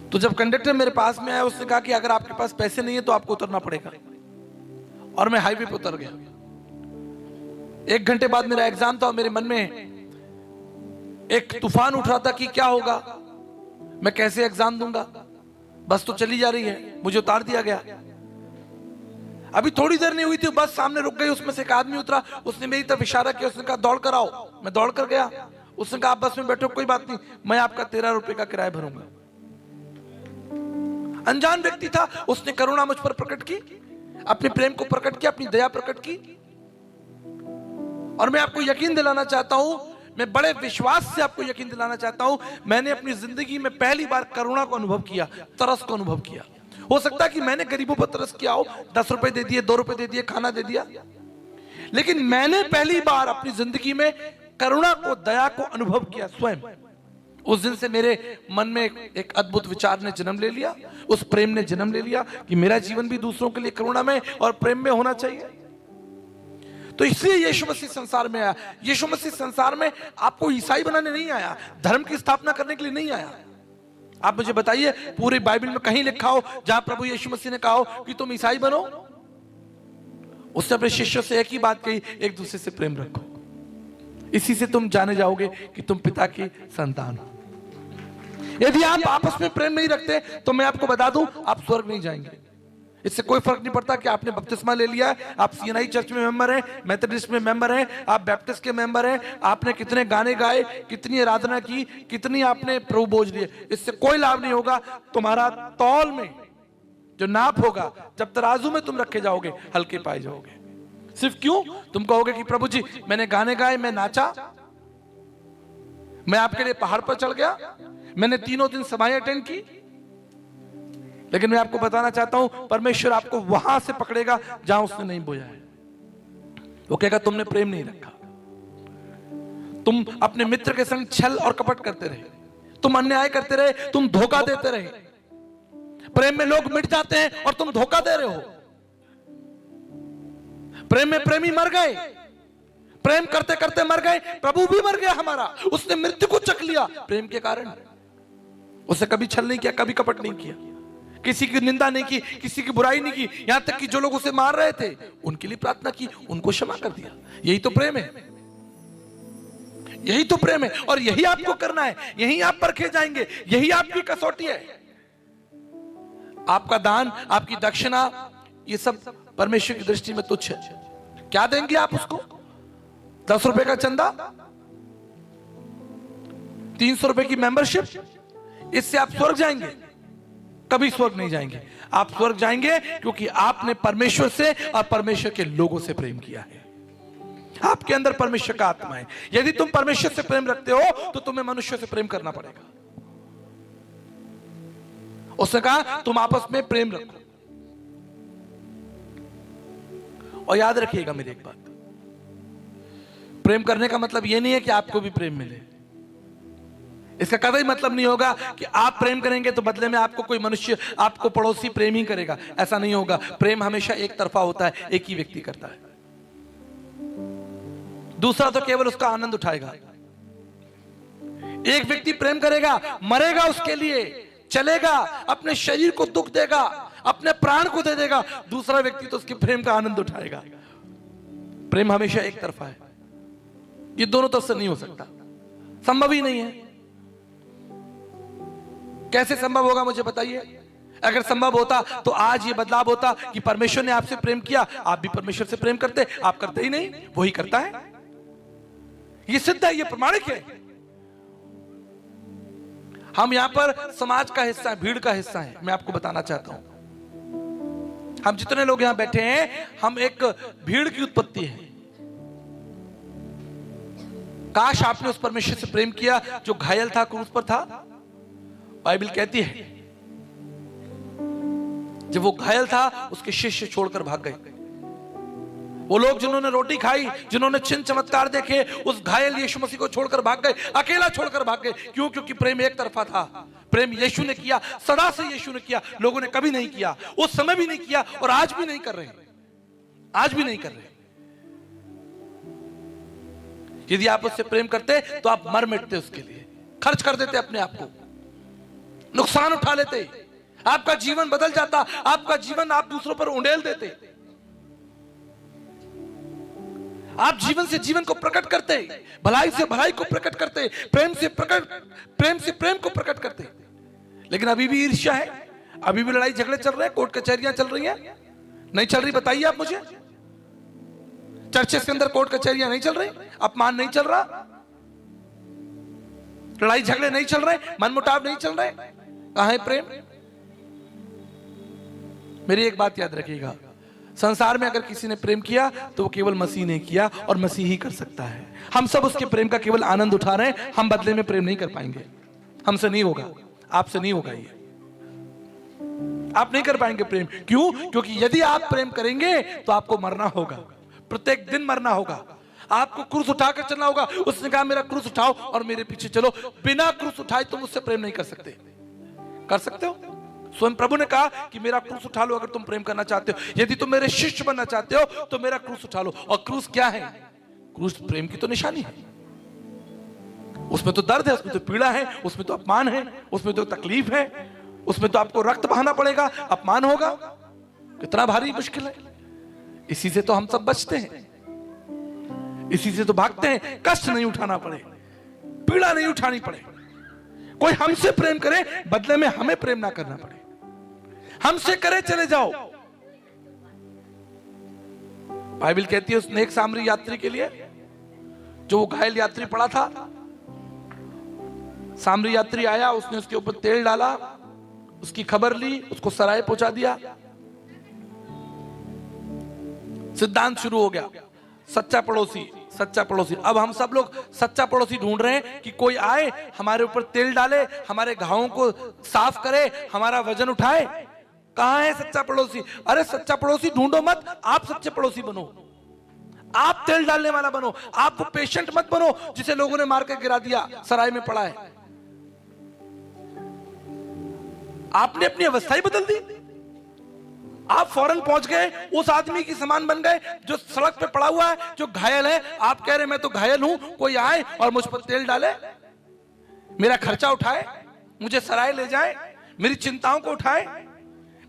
तो जब कंडक्टर मेरे पास में आया, उसने कहा कि अगर आपके पास पैसे नहीं है तो आपको उतरना पड़ेगा। और मैं हाईवे पे उतर गया। 1 घंटे बाद मेरा एग्जाम था और मेरे मन में एक तूफान उठ रहा था कि क्या होगा, मैं कैसे एग्जाम दूंगा, बस तो चली जा रही है। मुझे उतार दिया गया। अभी थोड़ी देर नहीं हुई थी, बस सामने रुक गई। उसमें से एक आदमी उतरा, उसने मेरी तरफ इशारा किया, उसने कहा दौड़ कर आओ। मैं दौड़ कर गया। उसने कहा आप बस में बैठो, कोई बात नहीं, मैं आपका 13 रुपए का किराया भरूंगा। अनजान व्यक्ति था, उसने करुणा मुझ पर प्रकट की, अपने प्रेम को प्रकट किया, अपनी दया प्रकट की। और मैं आपको यकीन दिलाना चाहता हूं, मैं बड़े विश्वास से आपको यकीन दिलाना चाहता हूं, मैंने अपनी जिंदगी में पहली बार करुणा को अनुभव किया, तरस को अनुभव किया। हो सकता है कि मैंने गरीबों पर तरस किया हो, 10 रुपए दे दिए, 2 रुपए दे दिए, खाना दे दिया, लेकिन मैंने पहली बार अपनी जिंदगी में करुणा को, दया को अनुभव किया स्वयं। उस दिन से मेरे मन में एक अद्भुत विचार ने जन्म ले लिया, उस प्रेम ने जन्म ले लिया कि मेरा जीवन भी दूसरों के लिए करुणा में और प्रेम में होना चाहिए। तो इसलिए यीशु मसीह संसार में आया। यीशु मसीह संसार में आपको ईसाई बनाने नहीं आया, धर्म की स्थापना करने के लिए नहीं आया। आप मुझे बताइए पूरी बाइबल में कहीं लिखा हो जहां प्रभु यीशु मसीह ने कहा हो कि तुम ईसाई बनो? उसने अपने शिष्यों से एक ही बात कही, एक दूसरे से प्रेम रखो, इसी से तुम जाने जाओगे कि तुम पिता की संतान हो। यदि आप आपस में प्रेम नहीं रखते तो मैं आपको बता दूं, आप स्वर्ग नहीं जाएंगे। इससे कोई फर्क नहीं पड़ता कि आपने बपतिस्मा ले लिया है, आप सीएनआई चर्च में मेंबर हैं, मेथोडिस्ट में मेंबर हैं, आप बैप्टिस्ट के मेंबर हैं, आपने कितने गाने गाए, कितनी आराधना की, कितनी आपने प्रभु बोझ लिए, इससे कोई लाभ नहीं होगा। तुम्हारा तौल में जो नाप होगा, जब तराजू में तुम रखे जाओगे, हल्के पाए जाओगे। सिर्फ क्यों? तुम कहोगे कि प्रभु जी मैंने गाने गाए, मैं नाचा, मैं आपके लिए पहाड़ पर चढ़ गया, मैंने 3 दिन सभाएं अटेंड की। लेकिन मैं आपको बताना चाहता हूं, परमेश्वर आपको वहां से पकड़ेगा जहां उसने नहीं बोया है। वो कहेगा तुमने प्रेम नहीं रखा, तुम अपने मित्र के संग छल और कपट करते रहे, तुम अन्याय करते रहे, तुम धोखा देते रहे। प्रेम में लोग मिट जाते हैं और तुम धोखा दे रहे हो। प्रेम में प्रेमी मर गए, प्रेम करते करते मर गए। प्रभु भी मर गया हमारा, उसने मृत्यु को चख लिया प्रेम के कारण। उसने कभी छल नहीं किया, कभी कपट नहीं किया, किसी की निंदा नहीं की, किसी की बुराई नहीं की, यहां तक कि जो लोग उसे मार रहे थे उनके लिए प्रार्थना की, उनको क्षमा कर दिया। यही तो प्रेम है, यही तो प्रेम है। और यही आपको करना है, यही आप परखे जाएंगे, यही आपकी कसौटी है। आपका दान, आपकी दक्षिणा, ये सब परमेश्वर की दृष्टि में तुच्छ है। क्या देंगे आप उसको? 10 रुपए का चंदा, 300 रुपए की मेंबरशिप, इससे आप स्वर्ग जाएंगे? कभी स्वर्ग नहीं जाएंगे। आप स्वर्ग जाएंगे क्योंकि आपने परमेश्वर से और परमेश्वर के लोगों से प्रेम किया है। आपके अंदर परमेश्वर का आत्मा है। यदि तुम परमेश्वर से प्रेम रखते हो तो तुम्हें मनुष्य से प्रेम करना पड़ेगा। उसने कहा तुम आपस में प्रेम रखो। और याद रखिएगा मेरी एक बात, प्रेम करने का मतलब यह नहीं है कि आपको भी प्रेम मिले। इसका कभी मतलब नहीं होगा कि आप प्रेम करेंगे तो बदले में आपको कोई मनुष्य, आपको पड़ोसी प्रेम ही करेगा। ऐसा नहीं होगा। प्रेम हमेशा एक तरफा होता है, एक ही व्यक्ति करता है, दूसरा तो केवल उसका आनंद उठाएगा। एक व्यक्ति प्रेम करेगा, मरेगा उसके लिए, चलेगा, अपने शरीर को दुख देगा, अपने प्राण को दे देगा। दूसरा व्यक्ति तो उसके प्रेम का आनंद उठाएगा। प्रेम हमेशा एक तरफा है, ये दोनों तरफ से नहीं हो सकता, संभव ही नहीं है। कैसे संभव होगा मुझे बताइए? अगर संभव होता तो आज ये बदलाव होता कि परमेश्वर ने आपसे प्रेम किया, आप भी परमेश्वर से प्रेम करते। आप करते ही नहीं, वही करता है। ये सिद्ध है, ये प्रमाणिक है। हम यहां पर समाज का हिस्सा है, भीड़ का हिस्सा है। मैं आपको बताना चाहता हूं, हम जितने लोग यहां बैठे हैं, हम एक भीड़ की उत्पत्ति है। काश आपने उस परमेश्वर से प्रेम किया जो घायल था, क्रूस पर था। बाइबल कहती है जब वो घायल था, उसके शिष्य छोड़कर भाग गए। वो लोग जिन्होंने रोटी खाई, जिन्होंने चिन्ह चमत्कार देखे, उस घायल यीशु मसीह को छोड़कर भाग गए, अकेला छोड़कर भाग गए। क्यों? क्योंकि प्रेम एक तरफा था। प्रेम यीशु ने किया, सदा से यीशु ने किया, लोगों ने कभी नहीं किया, उस समय भी नहीं किया और आज भी नहीं कर रहे। आज भी नहीं कर रहे। यदि आप उससे प्रेम करते तो आप मर मिटते उसके लिए, खर्च कर देते अपने आप को, नुकसान उठा लेते, आपका जीवन बदल जाता, आपका जीवन आप दूसरों पर उंडेल देते, आप जीवन से जीवन को प्रकट करते, भलाई से भलाई को प्रकट करते, प्रेम से प्रेम को प्रकट करते। लेकिन अभी भी ईर्ष्या है, अभी भी लड़ाई झगड़े चल रहे हैं, कोर्ट कचहरियां चल रही हैं। नहीं चल रही? बताइए आप मुझे। चर्चेस के अंदर कोर्ट कचहरियां नहीं चल रही, अपमान नहीं चल रहा, लड़ाई झगड़े नहीं चल रहे, मनमुटाव नहीं चल रहे। कहां है प्रेम? मेरी एक बात याद रखिएगा, संसार में अगर किसी ने प्रेम किया तो वो केवल मसीह ने किया और मसीह ही कर सकता है। हम सब उसके प्रेम का केवल आनंद उठा रहे हैं, हम बदले में प्रेम नहीं कर पाएंगे। हमसे नहीं होगा, आपसे नहीं होगा, ये आप नहीं कर पाएंगे प्रेम। क्यों? क्योंकि यदि आप प्रेम करेंगे तो आपको मरना होगा, प्रत्येक दिन मरना होगा, आपको क्रूस उठाकर चलना होगा। उसने कहा मेरा क्रूस उठाओ और मेरे पीछे चलो। बिना क्रूस उठाए तुम मुझसे प्रेम नहीं कर सकते। कर सकते हो? स्वयं प्रभु ने कहा कि मेरा क्रूस उठा लो अगर तुम प्रेम करना चाहते हो। यदि तुम मेरे शिष्य बनना चाहते हो तो मेरा क्रूस उठा लो। और क्रूस क्या है? क्रूस प्रेम की तो निशानी है। उसमें तो दर्द है, उसमें तो पीड़ा है, उसमें तो अपमान है, उसमें तो तकलीफ है, उसमें तो आपको रक्त बहाना पड़ेगा, अपमान होगा। कितना भारी मुश्किल है। इसी से तो हम सब बचते हैं, इसी से तो भागते हैं। कष्ट नहीं उठाना पड़े, पीड़ा नहीं उठानी पड़े, कोई हमसे प्रेम करे, बदले में हमें प्रेम ना करना पड़े। हमसे करे चले जाओ। बाइबल कहती है उसने एक सामरी यात्री के लिए, जो वो घायल यात्री पड़ा था, सामरी यात्री आया, उसने उसके ऊपर तेल डाला, उसकी खबर ली, उसको सराय पहुंचा दिया। सिद्धांत शुरू हो गया, सच्चा पड़ोसी, सच्चा पड़ोसी। अब हम सब लोग सच्चा पड़ोसी ढूंढ रहे हैं कि कोई आए, हमारे ऊपर तेल डाले, हमारे घावों को साफ करे, हमारा वजन उठाए। कहां है सच्चा पड़ोसी? अरे सच्चा पड़ोसी ढूंढो मत, आप सच्चे पड़ोसी बनो। आप तेल डालने वाला बनो। आप वो पेशेंट मत बनो जिसे लोगों ने मार के गिरा दिया, सराय में पड़ा है। आपने अपनी अवस्था ही बदल दी। आप फौरन पहुंच गए, उस आदमी की समान बन गए जो सड़क पे पड़ा हुआ है, जो घायल है। आप कह रहे मैं तो घायल हूं, कोई आए और मुझ पर तेल डाले, मेरा खर्चा उठाए, मुझे सराय ले जाए, मेरी चिंताओं को उठाए,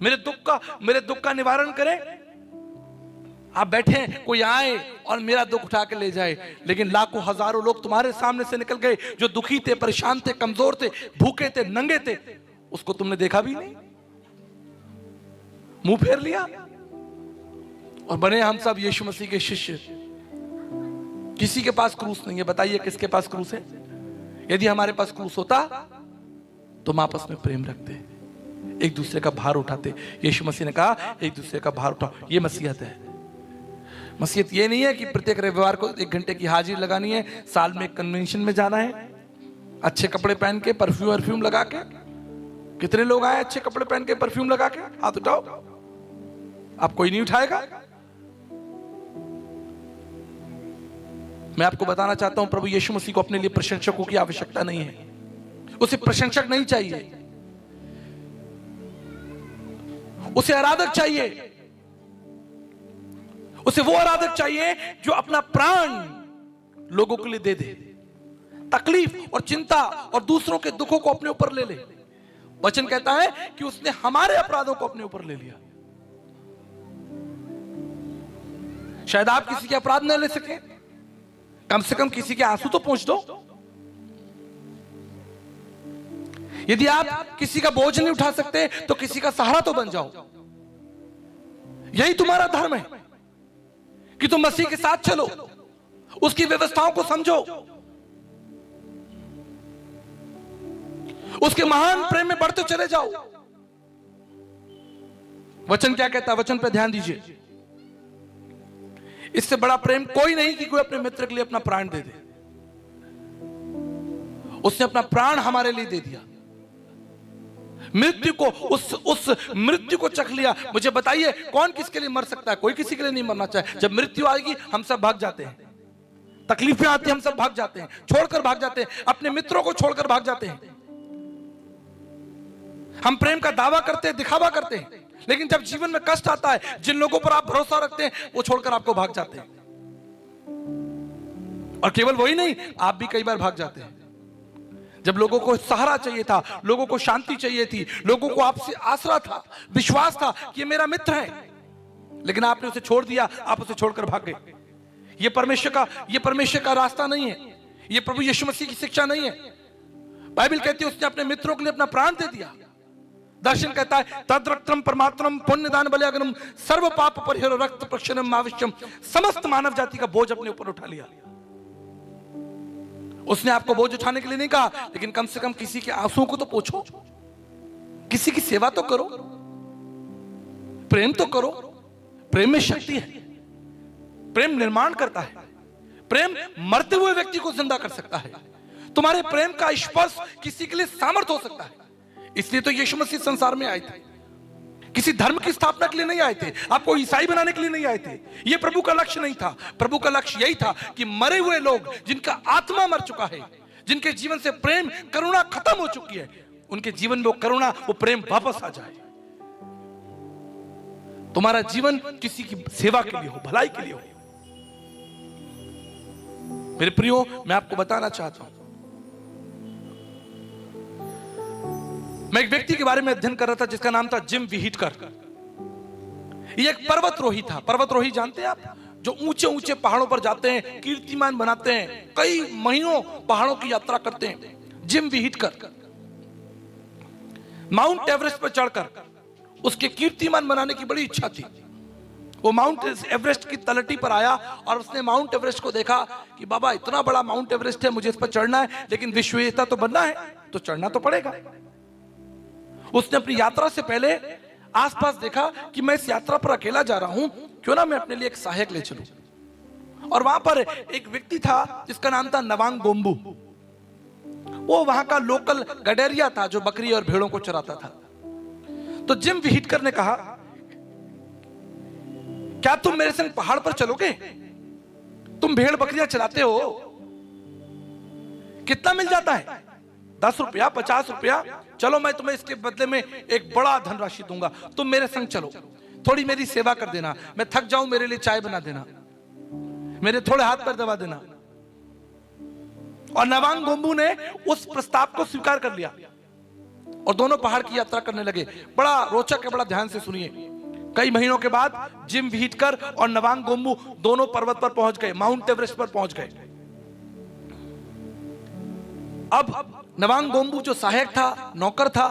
मेरे दुख का निवारण करे। आप बैठे हैं, कोई आए और मेरा दुख उठा के ले जाए। लेकिन लाखों हजारों लोग तुम्हारे सामने से निकल गए जो दुखी थे, परेशान थे, कमजोर थे, भूखे थे, नंगे थे, उसको तुमने देखा भी नहीं, मुंह फेर लिया और बने हम सब यीशु मसीह के शिष्य। किसी के पास क्रूस नहीं है। बताइए किसके पास क्रूस है? यदि हमारे पास क्रूस होता तो हम आपस में प्रेम रखते, एक दूसरे का भार उठाते। यीशु मसीह ने कहा एक दूसरे का भार उठाओ। ये मसीहत है। मसीहत ये नहीं है कि प्रत्येक रविवार को 1 घंटे की हाजिरी लगानी है, साल में एक कन्वेंशन में जाना है, अच्छे कपड़े पहन के, परफ्यूम लगा के। कितने लोग आए अच्छे कपड़े पहन के, परफ्यूम लगा के? हाथ उठाओ। आप कोई नहीं उठाएगा। मैं आपको बताना चाहता हूं, प्रभु यीशु मसीह को अपने लिए प्रशंसकों की आवश्यकता नहीं है। उसे प्रशंसक नहीं चाहिए, उसे आराधक चाहिए। उसे वो आराधक चाहिए जो अपना प्राण लोगों के लिए दे दे, तकलीफ और चिंता और दूसरों के दुखों को अपने ऊपर ले ले। वचन कहता है कि उसने हमारे अपराधों को अपने ऊपर ले लिया। शायद आप किसी के अपराध न ले सके, कम से कम किसी के आंसू तो पहुंच दो। यदि आप किसी का बोझ नहीं उठा सकते तो किसी का सहारा तो बन जाओ। यही तुम्हारा धर्म है कि तुम मसीह के साथ चलो, उसकी व्यवस्थाओं को समझो, उसके महान प्रेम में बढ़ते चले जाओ। वचन क्या कहता है? वचन पे ध्यान दीजिए। इससे बड़ा प्रेम कोई नहीं कि कोई अपने मित्र के लिए अपना प्राण दे दे। उसने अपना प्राण हमारे लिए दे दिया, मृत्यु को, उस मृत्यु को चख लिया। मुझे बताइए कौन किसके लिए मर सकता है? कोई किसी के लिए नहीं मरना चाहे। जब मृत्यु आएगी हम सब भाग जाते हैं, तकलीफें आती हैं हम सब भाग जाते हैं, छोड़कर भाग जाते हैं, अपने मित्रों को छोड़कर भाग जाते हैं। हम प्रेम का दावा करते हैं, दिखावा करते हैं, लेकिन जब जीवन में कष्ट आता है, जिन लोगों पर आप भरोसा रखते हैं वो छोड़कर आपको भाग जाते हैं। और केवल वही नहीं, आप भी कई बार भाग जाते हैं। जब लोगों को सहारा चाहिए था, लोगों को शांति चाहिए थी, लोगों को आपसे आसरा था, विश्वास था कि ये मेरा मित्र है, लेकिन आपने उसे छोड़ दिया, आप उसे छोड़कर भाग गए। ये परमेश्वर का रास्ता नहीं है, ये प्रभु यीशु मसीह की शिक्षा नहीं है। बाइबल कहती है उसने अपने मित्रों के लिए अपना प्राण दे दिया। दर्शन कहता है तद रक्तम परमात्मम पुण्यदान बलियागनम सर्व पाप परिहर रक्त प्रक्षणम आवश्यम, समस्त मानव जाति का बोझ अपने ऊपर उठा लिया। उसने आपको बोझ उठाने के लिए नहीं कहा, लेकिन कम से कम किसी के आंसुओं को तो पोंछो, किसी की सेवा तो करो, प्रेम तो करो। प्रेम में शक्ति है, प्रेम निर्माण करता है, प्रेम मरते हुए व्यक्ति को जिंदा कर सकता है। तुम्हारे प्रेम का स्पर्श किसी के लिए सामर्थ हो सकता है। इसलिए तो यीशु मसीह संसार में आए थे, किसी धर्म की स्थापना के लिए नहीं आए थे, आपको ईसाई बनाने के लिए नहीं आए थे। यह प्रभु का लक्ष्य नहीं था। प्रभु का लक्ष्य यही था कि मरे हुए लोग, जिनका आत्मा मर चुका है, जिनके जीवन से प्रेम करुणा खत्म हो चुकी है, उनके जीवन में वो करुणा, वो प्रेम वापस आ जाए। तुम्हारा जीवन किसी की सेवा के लिए हो, भलाई के लिए हो। मेरे प्रियो, मैं आपको बताना चाहता हूं, मैं एक व्यक्ति के बारे में अध्ययन कर रहा था जिसका नाम था जिम विहिटकर। ये एक पर्वतरोही था। पर्वतरोही जानते हैं आप? जो ऊंचे ऊंचे पहाड़ों पर जाते हैं, कीर्तिमान बनाते हैं, कई महीनों पहाड़ों की यात्रा करते हैं। जिम विहिटकर माउंट एवरेस्ट पर चढ़कर उसके कीर्तिमान बनाने की बड़ी इच्छा थी। वो माउंट एवरेस्ट की तलहटी पर आया और उसने माउंट एवरेस्ट को देखा कि बाबा इतना बड़ा माउंट एवरेस्ट है, मुझे इस पर चढ़ना है, लेकिन विश्व विजेता तो बनना है, तो चढ़ना तो पड़ेगा। उसने अपनी यात्रा से पहले आसपास देखा कि मैं इस यात्रा पर अकेला जा रहा हूं, क्यों ना मैं अपने लिए एक सहायक ले चलूं। और वहां पर एक व्यक्ति था जिसका नाम था नवांग गोम्बू। वो वहां का लोकल गडेरिया था जो बकरी और भेड़ों को चराता था। तो जिम विहिटकर ने कहा, क्या तुम मेरे संग पहाड़ पर चलोगे? तुम भेड़ बकरियां चलाते हो, कितना मिल जाता है? 10 रुपया, 50 रुपया। चलो मैं तुम्हें इसके बदले में एक बड़ा धनराशि दूंगा, तुम मेरे संग चलो, थोड़ी मेरी सेवा कर देना, मैं थक जाऊं मेरे लिए चाय बना देना, मेरे थोड़े हाथ पर दबा देना। और नवांग गोम्बू ने उस प्रस्ताव को स्वीकार कर लिया और दोनों पहाड़ की यात्रा करने लगे। बड़ा रोचक है, बड़ा ध्यान से सुनिए। कई महीनों के बाद जिम विहिटकर और नवांग गोम्बू दोनों पर्वत पर पहुंच गए, माउंट एवरेस्ट पर पहुंच गए। अब नवांग गोम्बू जो सहायक था, नौकर था,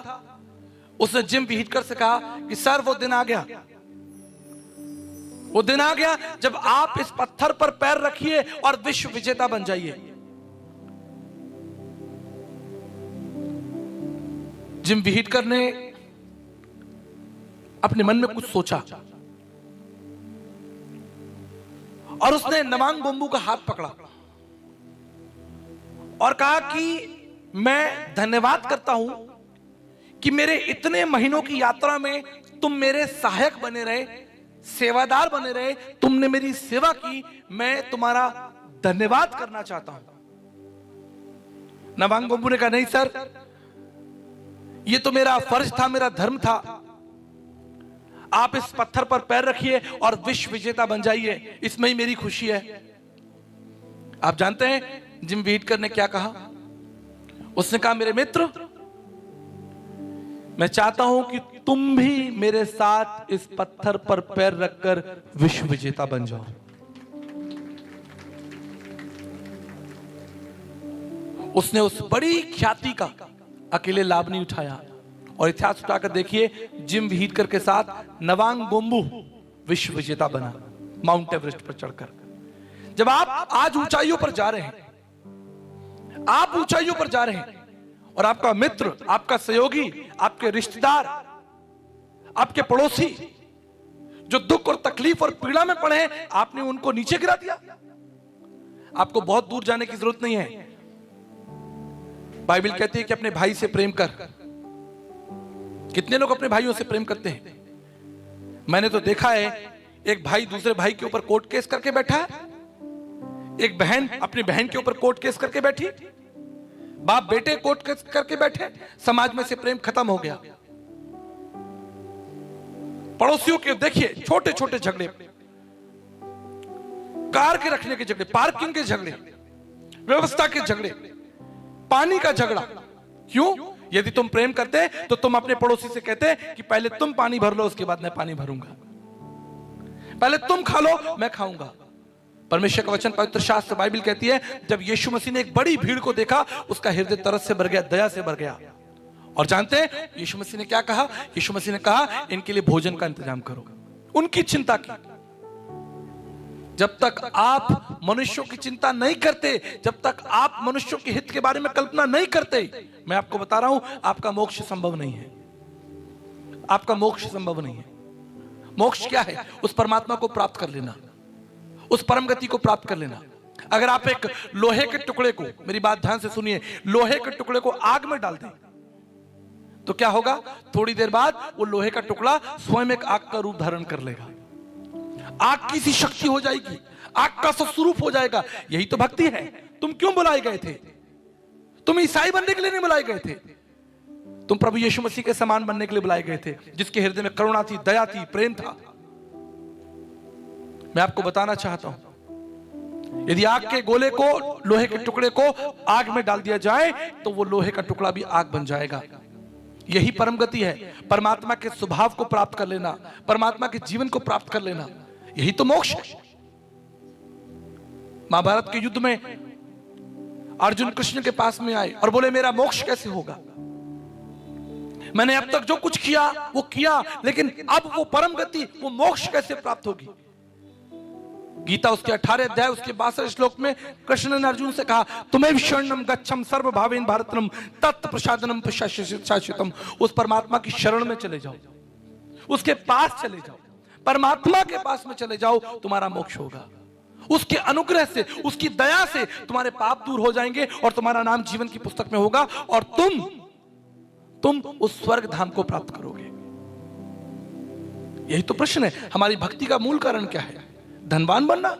उसने जिम विहिटकर से कहा कि सर वो दिन आ गया, वो दिन आ गया जब आप इस पत्थर पर पैर रखिए और विश्व विजेता बन जाइए। जिम विहिटकर ने अपने मन में कुछ सोचा और उसने नवांग गोम्बू का हाथ पकड़ा और कहा कि मैं धन्यवाद करता हूं कि मेरे इतने महीनों की यात्रा में तुम मेरे सहायक बने रहे, सेवादार बने रहे, तुमने मेरी सेवा की, मैं तुम्हारा धन्यवाद करना चाहता हूं। नवांग गोम्बू ने कहा, नहीं सर, ये तो मेरा फर्ज था, मेरा धर्म था। आप इस पत्थर पर पैर रखिए और विश्व विजेता बन जाइए, इसमें ही मेरी खुशी है। आप जानते हैं जिम विहिटकर ने क्या कहा? उसने कहा, मेरे मित्र, मैं चाहता हूं कि तुम भी मेरे साथ इस पत्थर पर पैर रखकर विश्व विजेता बन जाओ। उसने उस बड़ी ख्याति का, अकेले लाभ नहीं उठाया। और इतिहास उठाकर देखिए, जिम व्हीटकर के साथ नवांग गोम्बू विश्व विजेता बना माउंट एवरेस्ट पर चढ़कर। जब आप आज ऊंचाइयों पर जा रहे हैं, आप ऊंचाइयों पर जा रहे हैं, और आपका मित्र, आपका सहयोगी, आपके रिश्तेदार, आपके पड़ोसी जो दुख और तकलीफ और पीड़ा में पड़े हैं, आपने उनको नीचे गिरा दिया। आपको बहुत दूर जाने की जरूरत नहीं है। बाइबल कहती है कि अपने भाई से प्रेम कर। कितने लोग अपने भाइयों से प्रेम करते हैं? मैंने तो देखा है, एक भाई दूसरे भाई के ऊपर कोर्ट केस करके बैठा है, एक बहन अपनी बहन के ऊपर कोर्ट केस करके बैठी, बाप बेटे कोर्ट केस करके बैठे, समाज में से प्रेम खत्म हो गया। पड़ोसियों के देखिए छोटे छोटे झगड़े, कार के रखने के झगड़े, पार्किंग के झगड़े, व्यवस्था के झगड़े, पानी का झगड़ा। क्यों? यदि तुम प्रेम करते तो तुम अपने पड़ोसी से कहते कि पहले तुम पानी भर लो, उसके बाद मैं पानी भरूंगा, पहले तुम खा लो मैं खाऊंगा। परमेश्वर का वचन, पवित्र शास्त्र बाइबल कहती है, जब यीशु मसीह ने एक बड़ी भीड़ को देखा, उसका हृदय तरस से भर गया, दया से भर गया। और जानते हैं यीशु मसीह ने क्या कहा? यीशु मसीह ने कहा, इनके लिए भोजन का इंतजाम करो। उनकी चिंता की। जब तक आप मनुष्यों की चिंता नहीं करते, जब तक आप मनुष्यों के हित के बारे में कल्पना नहीं करते, मैं आपको बता रहा हूं, आपका मोक्ष संभव नहीं है। आपका मोक्ष संभव नहीं है। मोक्ष क्या है? उस परमात्मा को प्राप्त कर लेना, उस परम गति को प्राप्त कर लेना। अगर आप एक लोहे के टुकड़े को, मेरी बात ध्यान से सुनिए, लोहे के टुकड़े को आग में डाल दें तो क्या होगा? थोड़ी देर बाद वो लोहे का टुकड़ा स्वयं एक आग का रूप धारण कर लेगा। आग की सी शक्ति हो जाएगी, आग का स्वरूप हो जाएगा। यही तो भक्ति है। तुम क्यों बुलाए गए थे? तुम ईसाई बनने के लिए नहीं बुलाए गए थे, तुम प्रभु यीशु मसीह के समान बनने के लिए बुलाए गए थे, जिसके हृदय में करुणा थी, दया थी, प्रेम था। मैं आपको बताना चाहता हूं, यदि आग के गोले को, लोहे के टुकड़े को आग में डाल दिया जाए तो वो लोहे का टुकड़ा भी आग बन जाएगा। यही परम गति है। परमात्मा के स्वभाव को प्राप्त कर लेना, परमात्मा के जीवन को प्राप्त कर लेना, यही तो मोक्ष है। महाभारत के युद्ध में अर्जुन कृष्ण के पास में आए और बोले, मेरा मोक्ष कैसे होगा? मैंने अब तक जो कुछ किया वो किया, लेकिन अब वो परम गति, वो मोक्ष कैसे प्राप्त होगी? गीता उसके 18 अध्याय उसके 62 श्लोक में कृष्ण ने अर्जुन से कहा, तुम्हें शरणम गच्छम सर्व भावेन भारतनम तत् प्रसादनम शाश्वतम। उस परमात्मा की शरण में चले जाओ, उसके पास चले जाओ, परमात्मा के पास में चले जाओ, तुम्हारा मोक्ष होगा। उसके अनुग्रह से, उसकी दया से तुम्हारे पाप दूर हो जाएंगे और तुम्हारा नाम जीवन की पुस्तक में होगा और तुम उस स्वर्ग धाम को प्राप्त करोगे। यही तो प्रश्न है। हमारी भक्ति का मूल कारण क्या है? धनवान बनना,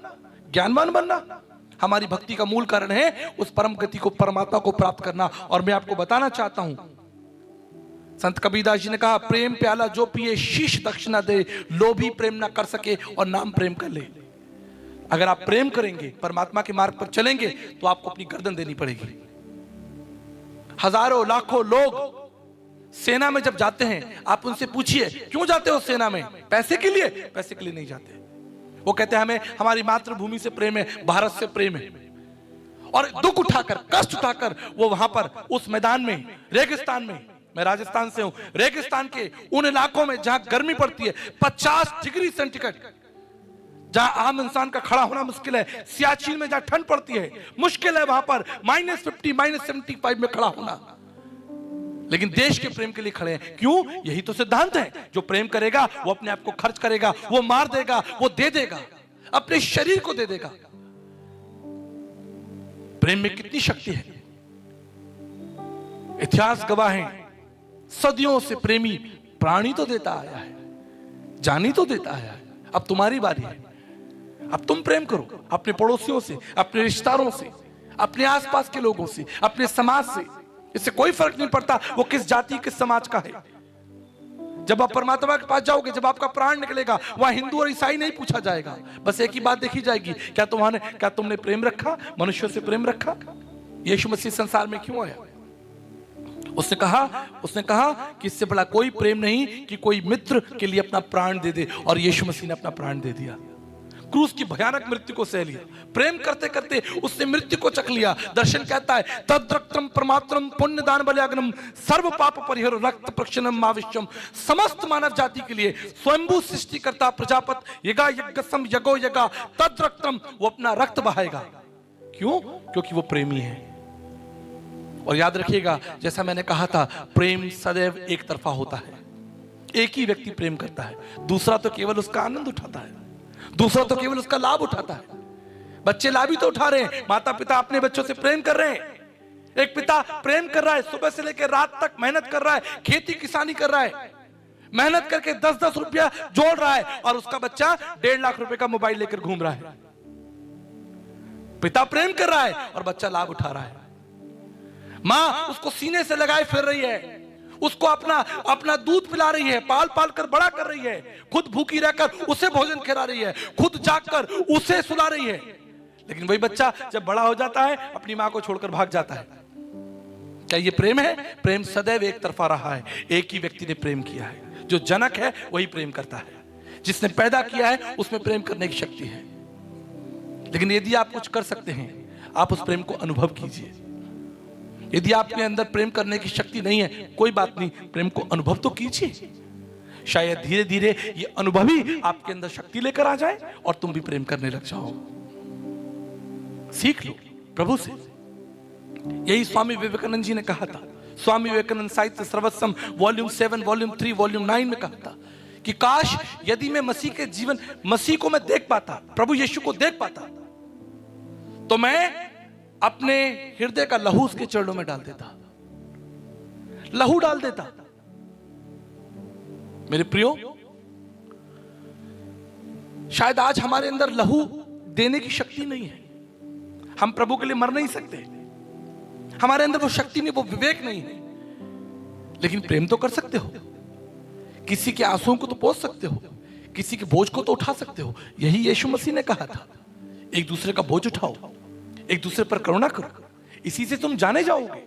ज्ञानवान बनना? हमारी भक्ति का मूल कारण है उस परम गति को, परमात्मा को प्राप्त करना। और मैं आपको बताना चाहता हूं, संत कबीरदास जी ने कहा, प्रेम प्याला जो पिए शीश दक्षिणा दे, लोभी प्रेम ना कर सके और नाम प्रेम कर ले। अगर आप प्रेम करेंगे, परमात्मा के मार्ग पर चलेंगे, तो आपको अपनी गर्दन देनी पड़ेगी। हजारों लाखों लोग सेना में जब जाते हैं, आप उनसे पूछिए क्यों जाते हो सेना में? पैसे के लिए? पैसे के लिए नहीं जाते। वो कहते हैं हमें हमारी मातृभूमि से प्रेम है, भारत से प्रेम है। और दुख उठाकर, कष्ट उठाकर वो वहां पर उस मैदान में, रेगिस्तान में, मैं राजस्थान से हूं, रेगिस्तान के उन इलाकों में जहां गर्मी पड़ती है 50 डिग्री सेंटीग्रेड, जहां आम इंसान का खड़ा होना मुश्किल है, सियाचिन में जहां ठंड पड़ती है, मुश्किल है वहां पर -50 -75 में खड़ा होना, लेकिन देश के प्रेम के लिए खड़े हैं। क्यों? यही तो सिद्धांत है। जो प्रेम करेगा वो अपने आप को खर्च करेगा, वो मार देगा, वो दे देगा, अपने शरीर को दे देगा। प्रेम में कितनी शक्ति है, इतिहास गवाह है। सदियों से प्रेमी प्राणी तो देता आया है, जानी तो देता आया है। अब तुम्हारी बारी है। अब तुम प्रेम करो अपने पड़ोसियों से, अपने रिश्तेदारों से, अपने आसपास के लोगों से, अपने समाज से। इससे कोई फर्क नहीं पड़ता वो किस जाति, किस समाज का है। जब आप परमात्मा के पास जाओगे, जब आपका प्राण निकलेगा, वहां हिंदू और ईसाई नहीं पूछा जाएगा। बस एक ही बात देखी जाएगी, क्या तुमने प्रेम रखा, मनुष्यों से प्रेम रखा? यीशु मसीह संसार में क्यों आया? उसने कहा कि इससे बड़ा कोई प्रेम नहीं कि कोई मित्र के लिए अपना प्राण दे दे, और यीशु मसीह ने अपना प्राण दे दिया। क्रूस की भयानक मृत्यु को सह लिया। प्रेम करते करते उसने मृत्यु को चख लिया। दर्शन कहता है तद रक्तम परमात्रम पुण्य दान बलियाग्नम सर्व पाप परिहर रक्त प्रक्षणम माविश्वम। समस्त मानव जाति के लिए स्वयंभू सृष्टिकर्ता प्रजापत यगा यज्ञसम यगो यगा तद रक्तम, वो अपना रक्त बहाएगा। क्यों? क्योंकि वो प्रेमी है। और याद रखिएगा, जैसा मैंने कहा था, प्रेम सदैव एक तरफा होता है। एक ही व्यक्ति प्रेम करता है, दूसरा तो केवल उसका आनंद उठाता है, दूसरा तो केवल उसका लाभ उठाता है। बच्चे लाभ ही तो उठा रहे हैं। माता पिता अपने बच्चों से प्रेम कर रहे हैं। एक पिता प्रेम कर रहा है, सुबह से लेकर रात तक मेहनत कर रहा है, खेती किसानी कर रहा है, मेहनत करके 10-10 रुपया जोड़ रहा है, और उसका बच्चा 1.5 लाख रुपए का मोबाइल लेकर घूम रहा है। पिता प्रेम कर रहा है और बच्चा लाभ उठा रहा है। मां उसको सीने से लगाए फिर रही है, उसको अपना दूध पिला रही है, पाल पाल कर बड़ा कर रही है, खुद भूखी रहकर उसे भोजन खिला रही है, खुद जागकर उसे सुला रही है। लेकिन वही बच्चा जब बड़ा हो जाता है अपनी मां को छोड़कर भाग जाता है। क्या ये प्रेम है? प्रेम सदैव एक तरफा रहा है। एक ही व्यक्ति ने प्रेम किया है। जो जनक है वही प्रेम करता है। जिसने पैदा किया है उसमें प्रेम करने की शक्ति है। लेकिन यदि आप कुछ कर सकते हैं, आप उस प्रेम को अनुभव कीजिए। यदि आपके अंदर प्रेम करने की शक्ति नहीं है, कोई बात नहीं, प्रेम को अनुभव तो कीजिए। शायद धीरे धीरे ये अनुभव ही आपके अंदर शक्ति लेकर आ जाए और तुम भी प्रेम करने लग जाओ। सीख लो प्रभु से। यही स्वामी विवेकानंद जी ने कहा था। स्वामी विवेकानंद साहित्य सर्वस्वम वॉल्यूम 7, वॉल्यूम 3, वॉल्यूम 9 में कहा था कि काश यदि मैं मसीह के जीवन, मसीह को मैं देख पाता, प्रभु यीशु को देख पाता, तो मैं अपने हृदय का लहू उसके चरणों में डाल देता, लहू डाल देता। मेरे प्रियो, शायद आज हमारे अंदर लहू देने की शक्ति नहीं है। हम प्रभु के लिए मर नहीं सकते, हमारे अंदर वो शक्ति नहीं, वो विवेक नहीं है। लेकिन प्रेम तो कर सकते हो। किसी के आंसुओं को तो पोंछ सकते हो, किसी के बोझ को तो उठा सकते हो। यही यीशु मसीह ने कहा था, एक दूसरे का बोझ उठाओ, एक दूसरे पर करुणा करो, इसी से तुम जाने जाओगे।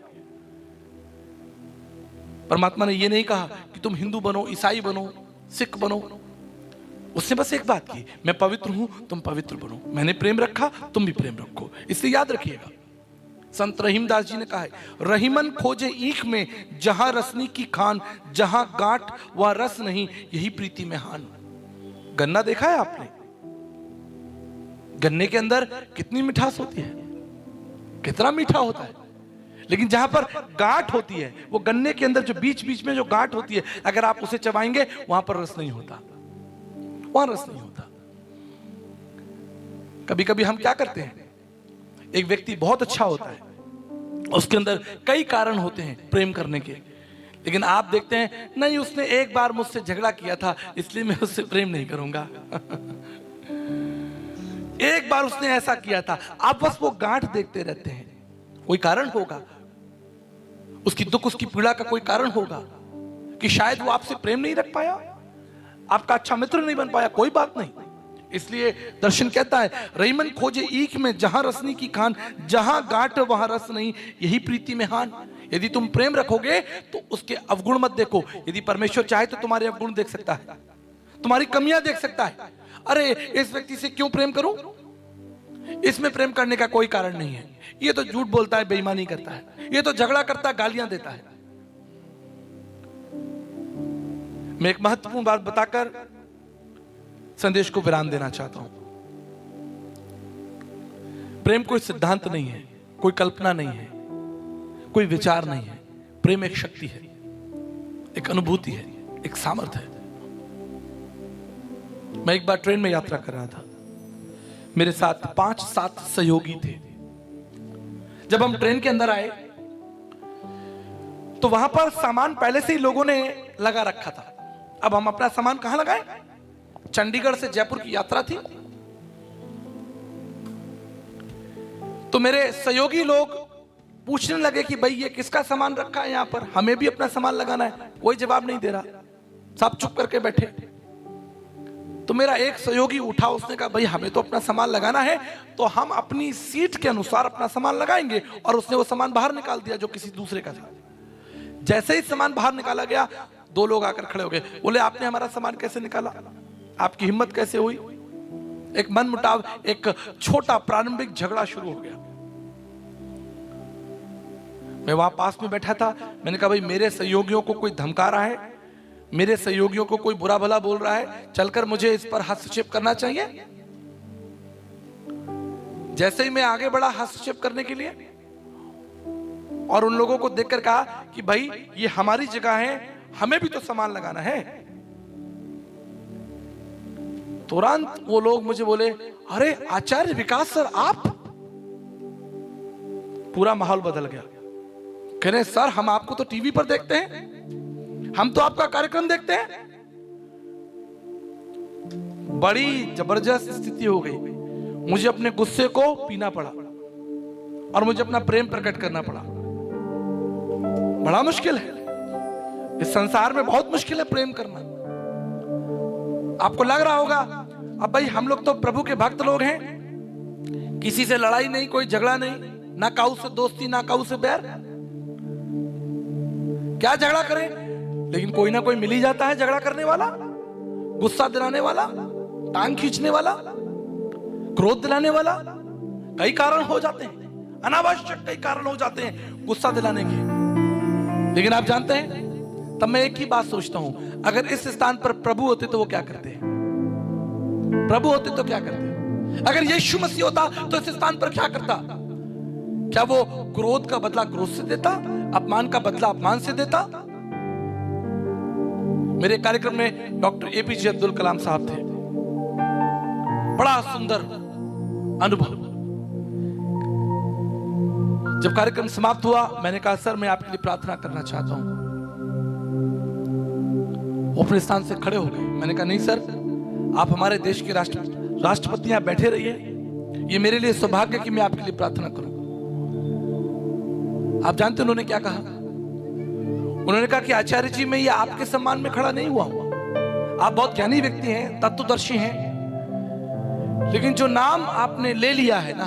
परमात्मा ने यह नहीं कहा कि तुम हिंदू बनो, ईसाई बनो, सिख बनो। उसने बस एक बात की, मैं पवित्र हूं, तुम पवित्र बनो। मैंने प्रेम रखा, तुम भी प्रेम रखो। इसलिए याद रखिएगा, संत रहीमदास जी ने कहा है, रहीमन खोजे ईख में जहां रसनी की खान, जहां गांठ वहां रस नहीं, यही प्रीति में हान। गन्ना देखा है आपने? गन्ने के अंदर कितनी मिठास होती है, कितना मीठा होता है। लेकिन जहां पर गांठ होती है, वो गन्ने के अंदर जो बीच बीच में जो गांठ होती है, अगर आप उसे चबाएंगे वहां पर रस नहीं होता, वहां रस नहीं होता। कभी कभी हम क्या करते हैं, एक व्यक्ति बहुत अच्छा होता है, उसके अंदर कई कारण होते हैं प्रेम करने के, लेकिन आप देखते हैं नहीं, उसने एक बार मुझसे झगड़ा किया था इसलिए मैं उससे प्रेम नहीं करूंगा। एक बार उसने ऐसा किया था, आप बस वो गांठ देखते रहते हैं। कोई कारण होगा, उसकी दुख, उसकी पीड़ा का कोई कारण होगा कि शायद वो आपसे प्रेम नहीं रख पाया, आपका अच्छा मित्र नहीं बन पाया। कोई बात नहीं। इसलिए दर्शन कहता है, रहीमन खोजे ईख में जहां रसनी की खान, जहां गांठ वहां रस नहीं, यही प्रीति में हान। यदि तुम प्रेम रखोगे तो उसके अवगुण मत देखो। यदि परमेश्वर चाहे तो तुम्हारे अवगुण देख सकता है, तुम्हारी कमियां देख सकता है। अरे इस व्यक्ति से क्यों प्रेम करूं, इसमें प्रेम करने का कोई कारण नहीं है, ये तो झूठ बोलता है, बेईमानी करता है, ये तो झगड़ा करता है, गालियां देता है। मैं एक महत्वपूर्ण बात बताकर संदेश को विराम देना चाहता हूं। प्रेम कोई सिद्धांत नहीं है, कोई कल्पना नहीं है, कोई विचार नहीं है। प्रेम एक शक्ति है, एक अनुभूति है, एक सामर्थ्य है। मैं एक बार ट्रेन में यात्रा कर रहा था, मेरे साथ 5-7 सहयोगी थे। जब हम ट्रेन के अंदर आए तो वहां पर सामान पहले से ही लोगों ने लगा रखा था। अब हम अपना सामान कहां लगाएं? चंडीगढ़ से जयपुर की यात्रा थी, तो मेरे सहयोगी लोग पूछने लगे कि भाई ये किसका सामान रखा है यहां पर, हमें भी अपना सामान लगाना है। कोई जवाब नहीं दे रहा, सब चुप करके बैठे। तो मेरा एक सहयोगी उठा, उसने कहा भाई हमें तो अपना सामान लगाना है, तो हम अपनी सीट के अनुसार अपना सामान लगाएंगे। और उसने वो सामान बाहर निकाल दिया जो किसी दूसरे का था। जैसे ही सामान बाहर निकाला गया, 2 लोग आकर खड़े हो गए, बोले आपने हमारा सामान कैसे निकाला, आपकी हिम्मत कैसे हुई? एक मनमुटाव, एक छोटा प्रारंभिक झगड़ा शुरू हो गया। मैं वहां पास में बैठा था, मैंने कहा भाई मेरे सहयोगियों को कोई धमका रहा है, मेरे सहयोगियों को कोई बुरा भला बोल रहा है, चलकर मुझे इस पर हस्तक्षेप करना चाहिए। जैसे ही मैं आगे बढ़ा हस्तक्षेप करने के लिए और उन लोगों को देखकर कहा कि भाई ये हमारी जगह है, हमें भी तो सामान लगाना है, तुरंत वो लोग मुझे बोले, अरे आचार्य विकास सर आप। पूरा माहौल बदल गया। कह रहे सर हम आपको तो टीवी पर देखते हैं, हम तो आपका कार्यक्रम देखते हैं। बड़ी जबरदस्त स्थिति हो गई। मुझे अपने गुस्से को पीना पड़ा और मुझे अपना प्रेम प्रकट करना पड़ा। बड़ा मुश्किल है इस संसार में, बहुत मुश्किल है प्रेम करना। आपको लग रहा होगा अब भाई हम लोग तो प्रभु के भक्त लोग हैं, किसी से लड़ाई नहीं, कोई झगड़ा नहीं, ना काऊ से दोस्ती ना काऊ से बैर, क्या झगड़ा करें। लेकिन कोई ना कोई मिल ही जाता है झगड़ा करने वाला, गुस्सा दिलाने वाला, टांग खींचने वाला, क्रोध दिलाने वाला। कई कारण हो जाते हैं, अनावश्यक कई कारण हो जाते हैं गुस्सा दिलाने के। लेकिन आप जानते हैं, तब मैं एक ही बात सोचता हूं, अगर इस स्थान पर प्रभु होते तो वो क्या करते हैं? प्रभु होते तो क्या करते? अगर यीशु मसीह होता तो इस स्थान पर क्या करता? क्या वो क्रोध का बदला क्रोध से देता, अपमान का बदला अपमान से देता? मेरे कार्यक्रम में डॉक्टर एपीजे अब्दुल कलाम साहब थे। बड़ा सुंदर अनुभव। जब कार्यक्रम समाप्त हुआ, मैंने कहा सर मैं आपके लिए प्रार्थना करना चाहता हूं। वो अपने स्थान से खड़े हो गए। मैंने कहा नहीं सर, आप हमारे देश के राष्ट्रपति यहां बैठे रहिए, ये मेरे लिए सौभाग्य कि मैं आपके लिए प्रार्थना करूं। आप जानते उन्होंने क्या कहा? उन्होंने कहा कि आचार्य जी मैं ये आपके सम्मान में खड़ा नहीं हुआ हूं, आप बहुत ज्ञानी व्यक्ति हैं, तत्वदर्शी हैं, लेकिन जो नाम आपने ले लिया है ना,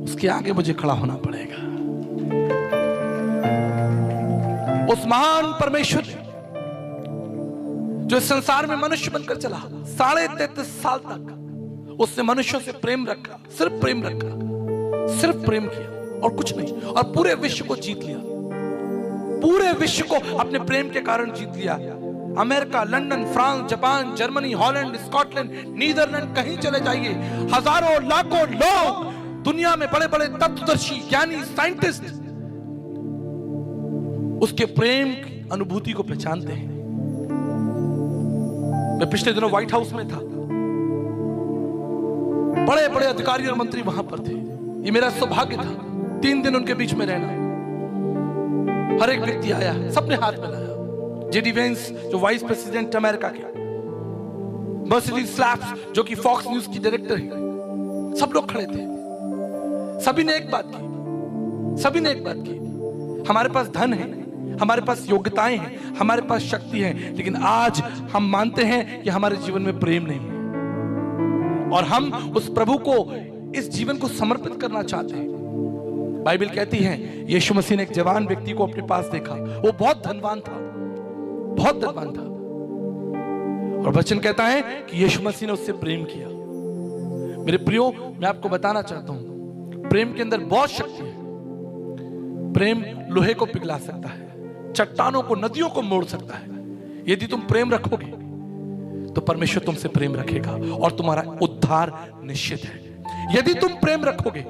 उसके आगे मुझे खड़ा होना पड़ेगा। उस महान परमेश्वर जो इस संसार में मनुष्य बनकर चला, 33.5 साल तक उसने मनुष्यों से प्रेम रखा, सिर्फ प्रेम रखा, सिर्फ प्रेम किया और कुछ नहीं, और पूरे विश्व को जीत लिया। पूरे विश्व को अपने प्रेम के कारण जीत लिया। America, London, France, Japan, Germany, Holland, Scotland, Netherland, कहीं चले जाइए, हजारों लाखों लोग दुनिया में बड़े बड़े तत्वदर्शी, ज्ञानी, साइंटिस्ट उसके प्रेम की अनुभूति को पहचानते हैं। मैं पिछले दिनों व्हाइट हाउस में था, बड़े बड़े अधिकारी और मंत्री वहां पर थे। ये मेरा सौभाग्य था 3 दिन उनके बीच में रहना। हर एक व्यक्ति आया, सबने हाथ मिलाया। जेडी वेंस जो वाइस प्रेसिडेंट अमेरिका के, मर्सिडीज स्लैप्स जो कि फॉक्स न्यूज की डायरेक्टर है, सब लोग खड़े थे। सभी ने एक बात की, हमारे पास धन है, हमारे पास योग्यताएं हैं, हमारे पास शक्ति है, लेकिन आज हम मानते हैं कि हमारे जीवन में प्रेम नहीं है और हम उस प्रभु को इस जीवन को समर्पित करना चाहते हैं। बाइबल कहती है यीशु मसीह ने एक जवान व्यक्ति को अपने पास देखा, वो बहुत धनवान था, बहुत धनवान था, और वचन कहता है कि यीशु मसीह ने उससे प्रेम किया। मेरे प्रियो, मैं आपको बताना चाहता हूं, प्रेम के अंदर बहुत शक्ति है। प्रेम लोहे को पिघला सकता है, चट्टानों को, नदियों को मोड़ सकता है। यदि तुम प्रेम रखोगे तो परमेश्वर तुमसे प्रेम रखेगा और तुम्हारा उद्धार निश्चित है। यदि तुम प्रेम रखोगे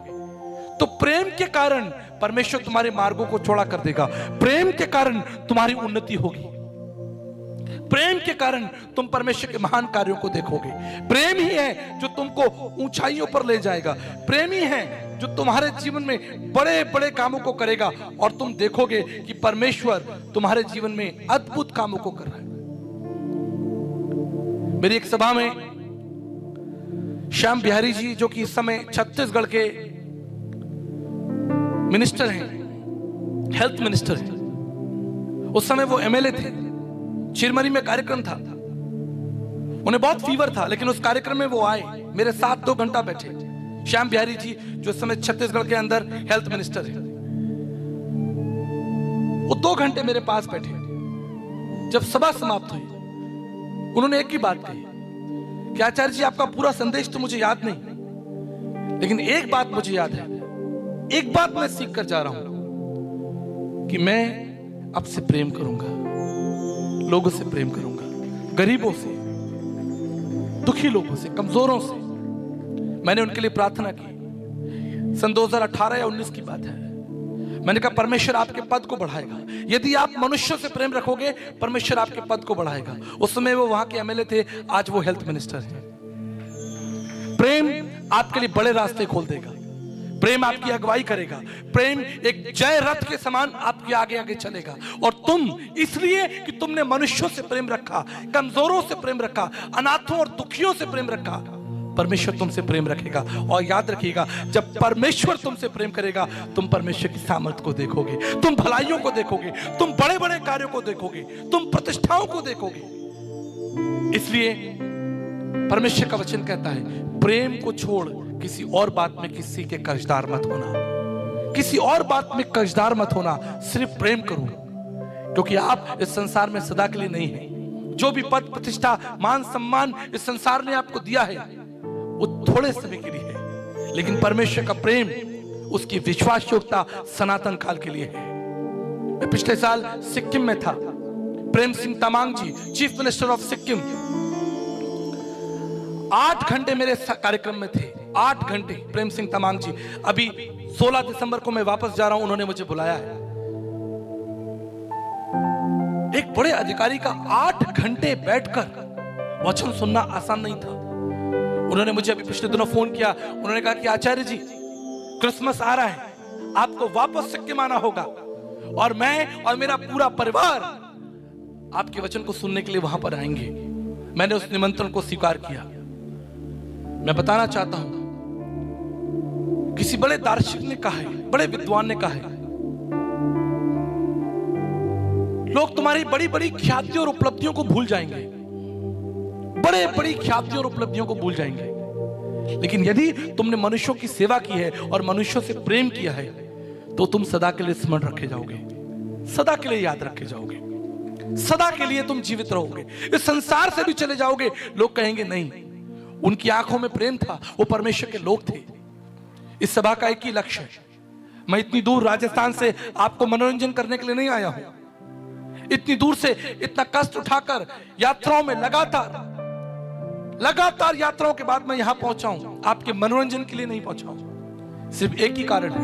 तो प्रेम के कारण परमेश्वर तुम्हारे मार्गों को चौड़ा कर देगा। प्रेम के कारण तुम्हारी उन्नति होगी। प्रेम के कारण तुम परमेश्वर के महान कार्यों को देखोगे। प्रेम ही है जो तुमको ऊंचाइयों पर ले जाएगा। प्रेम ही है जो तुम्हारे जीवन में बड़े बड़े कामों को करेगा और तुम देखोगे कि परमेश्वर तुम्हारे जीवन में अद्भुत कामों को कर रहा है। मेरी एक सभा में श्याम बिहारी जी, जो कि इस समय छत्तीसगढ़ के मिनिस्टर हैं, हेल्थ मिनिस्टर हैं, उस समय वो एमएलए थे। चिरमरी में कार्यक्रम था, उन्हें बहुत फीवर था, लेकिन उस कार्यक्रम में वो आए, मेरे साथ 2 घंटा बैठे। श्याम बिहारी जी जो इस समय छत्तीसगढ़ के अंदर हेल्थ मिनिस्टर है, वो 2 घंटे मेरे पास बैठे। जब सभा समाप्त हुई, उन्होंने एक ही बात कही कि आचार्य जी आपका पूरा संदेश तो मुझे याद नहीं, लेकिन एक बात मुझे याद है, एक बात मैं सीख कर जा रहा हूं कि मैं आपसे प्रेम करूंगा, लोगों से प्रेम करूंगा, गरीबों से, दुखी लोगों से, कमजोरों से। मैंने उनके लिए प्रार्थना की। सन 2018 या 19 की बात है। मैंने कहा परमेश्वर आपके पद को बढ़ाएगा। यदि आप मनुष्यों से प्रेम रखोगे, परमेश्वर आपके पद को बढ़ाएगा। उस समय वो वहां के एमएलए थे, आज वो हेल्थ मिनिस्टर हैं। प्रेम आपके लिए बड़े रास्ते खोल देगा। प्रेम आपकी अगुवाई करेगा। प्रेम एक जय रथ के समान आपके आगे आगे चलेगा। और तुम इसलिए कि तुमने मनुष्यों से प्रेम रखा, कमजोरों से प्रेम रखा, अनाथों और दुखियों से प्रेम रखा, परमेश्वर तुमसे प्रेम रखेगा। और याद रखिएगा, जब परमेश्वर तुमसे प्रेम करेगा, तुम परमेश्वर की सामर्थ को देखोगे, तुम भलाइयों को देखोगे, तुम बड़े बड़े कार्यों को देखोगे, तुम प्रतिष्ठाओं को देखोगे। इसलिए परमेश्वर का वचन कहता है, प्रेम को छोड़ किसी और बात में किसी के कर्जदार मत होना। किसी और बात में कर्जदार मत होना, सिर्फ प्रेम करो। क्योंकि आप इस संसार में सदा के लिए नहीं हैं। जो भी पद, प्रतिष्ठा, मान, सम्मान इस संसार ने आपको दिया है, वो थोड़े समय के लिए है, लेकिन परमेश्वर का प्रेम, उसकी विश्वास योग्यता सनातन काल के लिए है। मैं पिछले साल सिक्किम में था। प्रेम सिंह तमांग जी, चीफ मिनिस्टर ऑफ सिक्किम, 8 घंटे मेरे कार्यक्रम में थे। 8 घंटे। प्रेम सिंह तमांग जी, अभी 16 दिसंबर को मैं वापस जा रहा हूं, उन्होंने मुझे बुलाया है। एक बड़े अधिकारी का 8 घंटे बैठकर वचन सुनना आसान नहीं था। उन्होंने मुझे अभी पिछले दिनों फोन किया। उन्होंने कहा कि आचार्य जी, क्रिसमस आ रहा है, आपको वापस सिक्किम आना होगा, और मैं और मेरा पूरा परिवार आपके वचन को सुनने के लिए वहां पर आएंगे। मैंने उस निमंत्रण को स्वीकार किया। मैं बताना चाहता हूं, किसी बड़े दार्शनिक ने कहा है, बड़े विद्वान ने कहा है, लोग तुम्हारी बड़ी बड़ी ख्याति और उपलब्धियों को भूल जाएंगे, बड़े बड़ी ख्याति और उपलब्धियों को भूल जाएंगे, लेकिन यदि तुमने मनुष्यों की सेवा की है और मनुष्यों से प्रेम किया है, तो तुम सदा के लिए स्मरण रखे जाओगे, सदा के लिए याद रखे जाओगे, सदा के लिए तुम जीवित रहोगे। इस संसार से भी चले जाओगे, लोग कहेंगे नहीं, उनकी आंखों में प्रेम था, वो परमेश्वर के लोग थे। इस सभा का एक ही लक्ष्य है, मैं इतनी दूर राजस्थान से आपको मनोरंजन करने के लिए नहीं आया हूं। इतनी दूर से इतना कष्ट उठाकर यात्राओं में लगातार यात्राओं के बाद मैं यहां पहुंचा हूं, आपके मनोरंजन के लिए नहीं पहुंचा हूं। सिर्फ एक ही कारण है,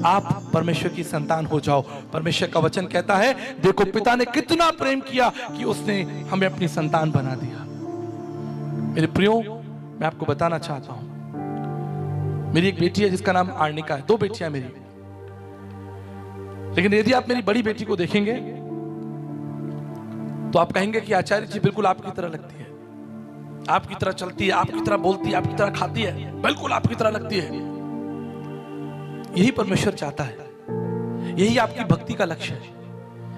आप परमेश्वर की संतान हो जाओ। परमेश्वर का वचन कहता है, देखो पिता ने कितना प्रेम किया कि उसने हमें अपनी संतान बना दिया। मेरे प्रियो, मैं आपको बताना चाहता हूं, मेरी एक बेटी है जिसका नाम आर्निका है। 2 बेटियां मेरी, लेकिन यदि आप मेरी बड़ी बेटी को देखेंगे तो आप कहेंगे कि आचार्य जी बिल्कुल आपकी तरह लगती है, आपकी तरह चलती है, आपकी तरह बोलती है, आपकी तरह खाती है, बिल्कुल आपकी तरह लगती है। यही परमेश्वर चाहता है, यही आपकी भक्ति का लक्ष्य है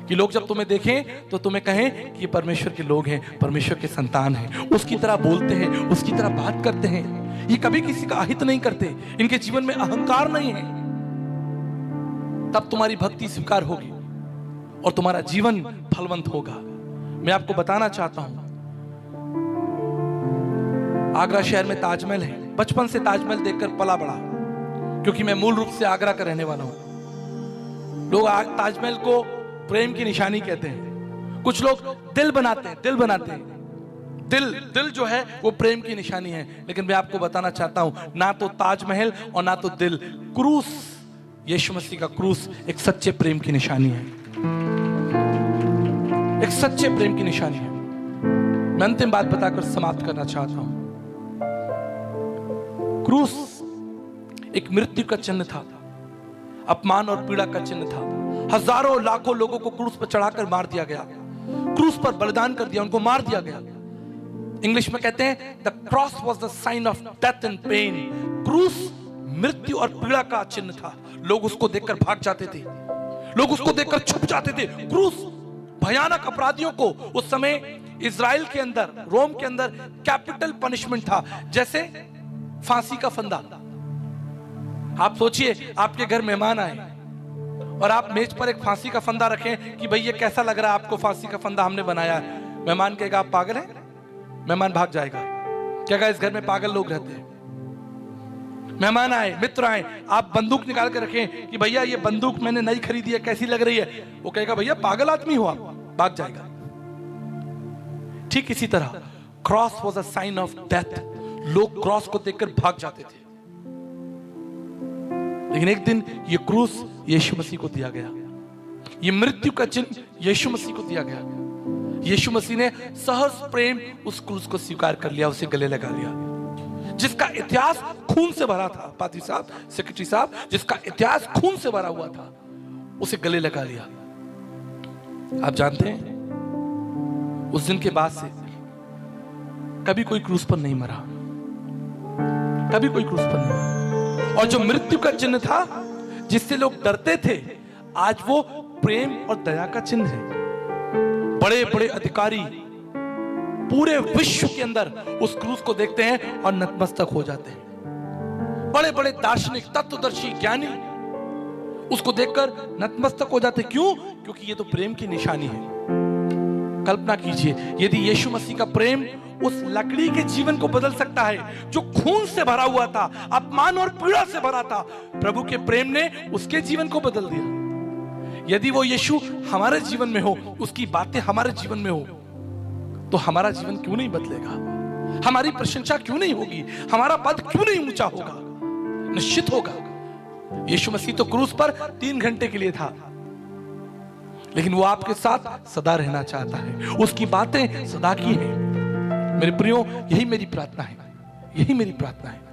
कि लोग जब तुम्हें देखें तो तुम्हें कहें कि ये परमेश्वर के लोग हैं, परमेश्वर के संतान हैं, उसकी तरह बोलते हैं, उसकी तरह बात करते हैं, ये कभी किसी का अहित नहीं करते, इनके जीवन में अहंकार नहीं है। तब तुम्हारी भक्ति स्वीकार होगी और तुम्हारा जीवन फलवंत होगा। मैं आपको बताना चाहता हूं, आगरा शहर में ताजमहल है। बचपन से ताजमहल देखकर पला बड़ा, क्योंकि मैं मूल रूप से आगरा का रहने वाला हूं। लोग ताजमहल को प्रेम की निशानी कहते हैं, कुछ लोग दिल बनाते हैं, दिल जो है वो प्रेम की निशानी है। लेकिन मैं आपको बताना चाहता हूं, ना तो ताजमहल और ना तो दिल, क्रूस, यीशु मसीह का क्रूस एक सच्चे प्रेम की निशानी है, एक सच्चे प्रेम की निशानी है। मैं अंतिम बात बताकर समाप्त करना चाहता हूं। क्रूस एक मृत्यु का चिन्ह था, अपमान और पीड़ा का चिन्ह था। हजारों लाखों लोगों को क्रूस पर चढ़ाकर मार दिया गया, क्रूस पर बलिदान कर दिया, उनको मार दिया गया। इंग्लिश में कहते हैं the cross was the sign of death and pain. क्रूस मृत्यु और पीड़ा का चिन्ह था। लोग उसको देखकर भाग जाते थे, लोग उसको देखकर छुप जाते थे। क्रूस भयानक अपराधियों को उस समय इजराइल के अंदर, रोम के अंदर कैपिटल पनिशमेंट था, जैसे फांसी का फंदा। आप सोचिए, आपके घर मेहमान आए और आप मेज पर एक फांसी का फंदा रखें कि भाई ये कैसा लग रहा है आपको, फांसी का फंदा हमने बनाया है। मेहमान कहेगा आप पागल हैं, मेहमान भाग जाएगा। क्या कहा, इस घर में पागल लोग रहते हैं, मेहमान आए, मित्र आए, आप बंदूक निकाल के रखें कि भैया ये बंदूक मैंने नई खरीदी है, कैसी लग रही है, वो कहेगा भैया पागल आदमी हो आप, भाग जाएगा। ठीक इसी तरह cross was a sign of death, लोग क्रॉस को देखकर भाग जाते थे, लेकिन एक दिन ये क्रूस यीशु मसीह को दिया गया, ये मृत्यु का चिन्ह यीशु मसीह को दिया गया। यीशु मसीह ने सहज प्रेम उस क्रूस को स्वीकार कर लिया, उसे गले लगा लिया, जिसका इतिहास खून से भरा था, पादरी साहब, सेक्रेटरी साहब, जिसका इतिहास खून से भरा हुआ था, उसे गले लगा लिया। आप जानते हैं उस दिन के बाद से कभी कोई क्रूस पर नहीं मरा, कभी कोई क्रूस पर नहीं मरा। और जो मृत्यु का चिन्ह था, जिससे लोग डरते थे, आज वो प्रेम और दया का चिन्ह है। बड़े बड़े अधिकारी पूरे विश्व के अंदर उस क्रूस को देखते हैं और नतमस्तक हो जाते हैं। बड़े बड़े दार्शनिक, तत्वदर्शी, ज्ञानी उसको देखकर नतमस्तक हो जाते। क्यों? क्योंकि ये तो प्रेम की निशानी है। कल्पना कीजिए, यदि यीशु मसीह का प्रेम उस लकड़ी के जीवन को बदल सकता है जो खून से भरा हुआ था, अपमान और पीड़ा से भरा था, प्रभु के प्रेम ने उसके जीवन को बदल दिया। यदि वो यीशु हमारे जीवन में हो, उसकी बातें हमारे जीवन में हो, तो हमारा जीवन क्यों नहीं बदलेगा? हमारी प्रशंसा क्यों नहीं होगी? हमारा पद क्यों नहीं ऊंचा होगा? निश्चित होगा। यीशु मसीह तो क्रूस पर 3 घंटे के लिए था, लेकिन वो आपके साथ सदा रहना चाहता है, उसकी बातें सदा की हैं। मेरे प्रियो, यही मेरी प्रार्थना है, यही मेरी प्रार्थना है,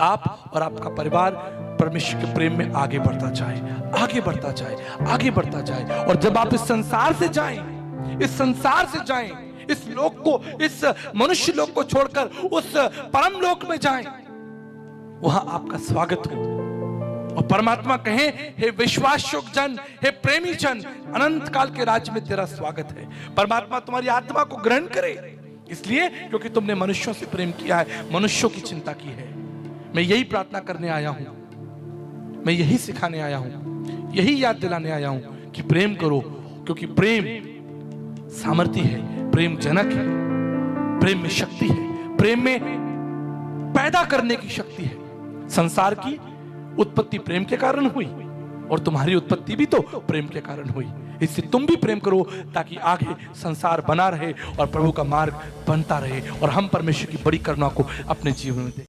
आप और आपका परिवार परमेश्वर के प्रेम में आगे बढ़ता जाए, आगे बढ़ता जाए, आगे बढ़ता जाए। और जब आप इस संसार से जाएं, इस संसार से जाएं, इस लोक को, इस मनुष्य लोक को छोड़कर उस परम लोक में जाएं, वहां आपका स्वागत हो और परमात्मा कहे, हे विश्वास योग्य जन, हे प्रेमी जन, अनंत काल के राज्य में तेरा स्वागत है। परमात्मा तुम्हारी आत्मा को ग्रहण करे, इसलिए क्योंकि तुमने मनुष्यों से प्रेम किया है, मनुष्यों की चिंता की है। मैं यही प्रार्थना करने आया हूं, मैं यही सिखाने आया हूं, यही याद दिलाने आया हूं कि प्रेम करो, क्योंकि प्रेम सामर्थ्य है, प्रेम जनक है, प्रेम में शक्ति है, प्रेम में पैदा करने की शक्ति है। संसार की उत्पत्ति प्रेम के कारण हुई और तुम्हारी उत्पत्ति भी तो प्रेम के कारण हुई। इससे तुम भी प्रेम करो ताकि आगे संसार बना रहे और प्रभु का मार्ग बनता रहे और हम परमेश्वर की बड़ी करुणा को अपने जीवन में देखें।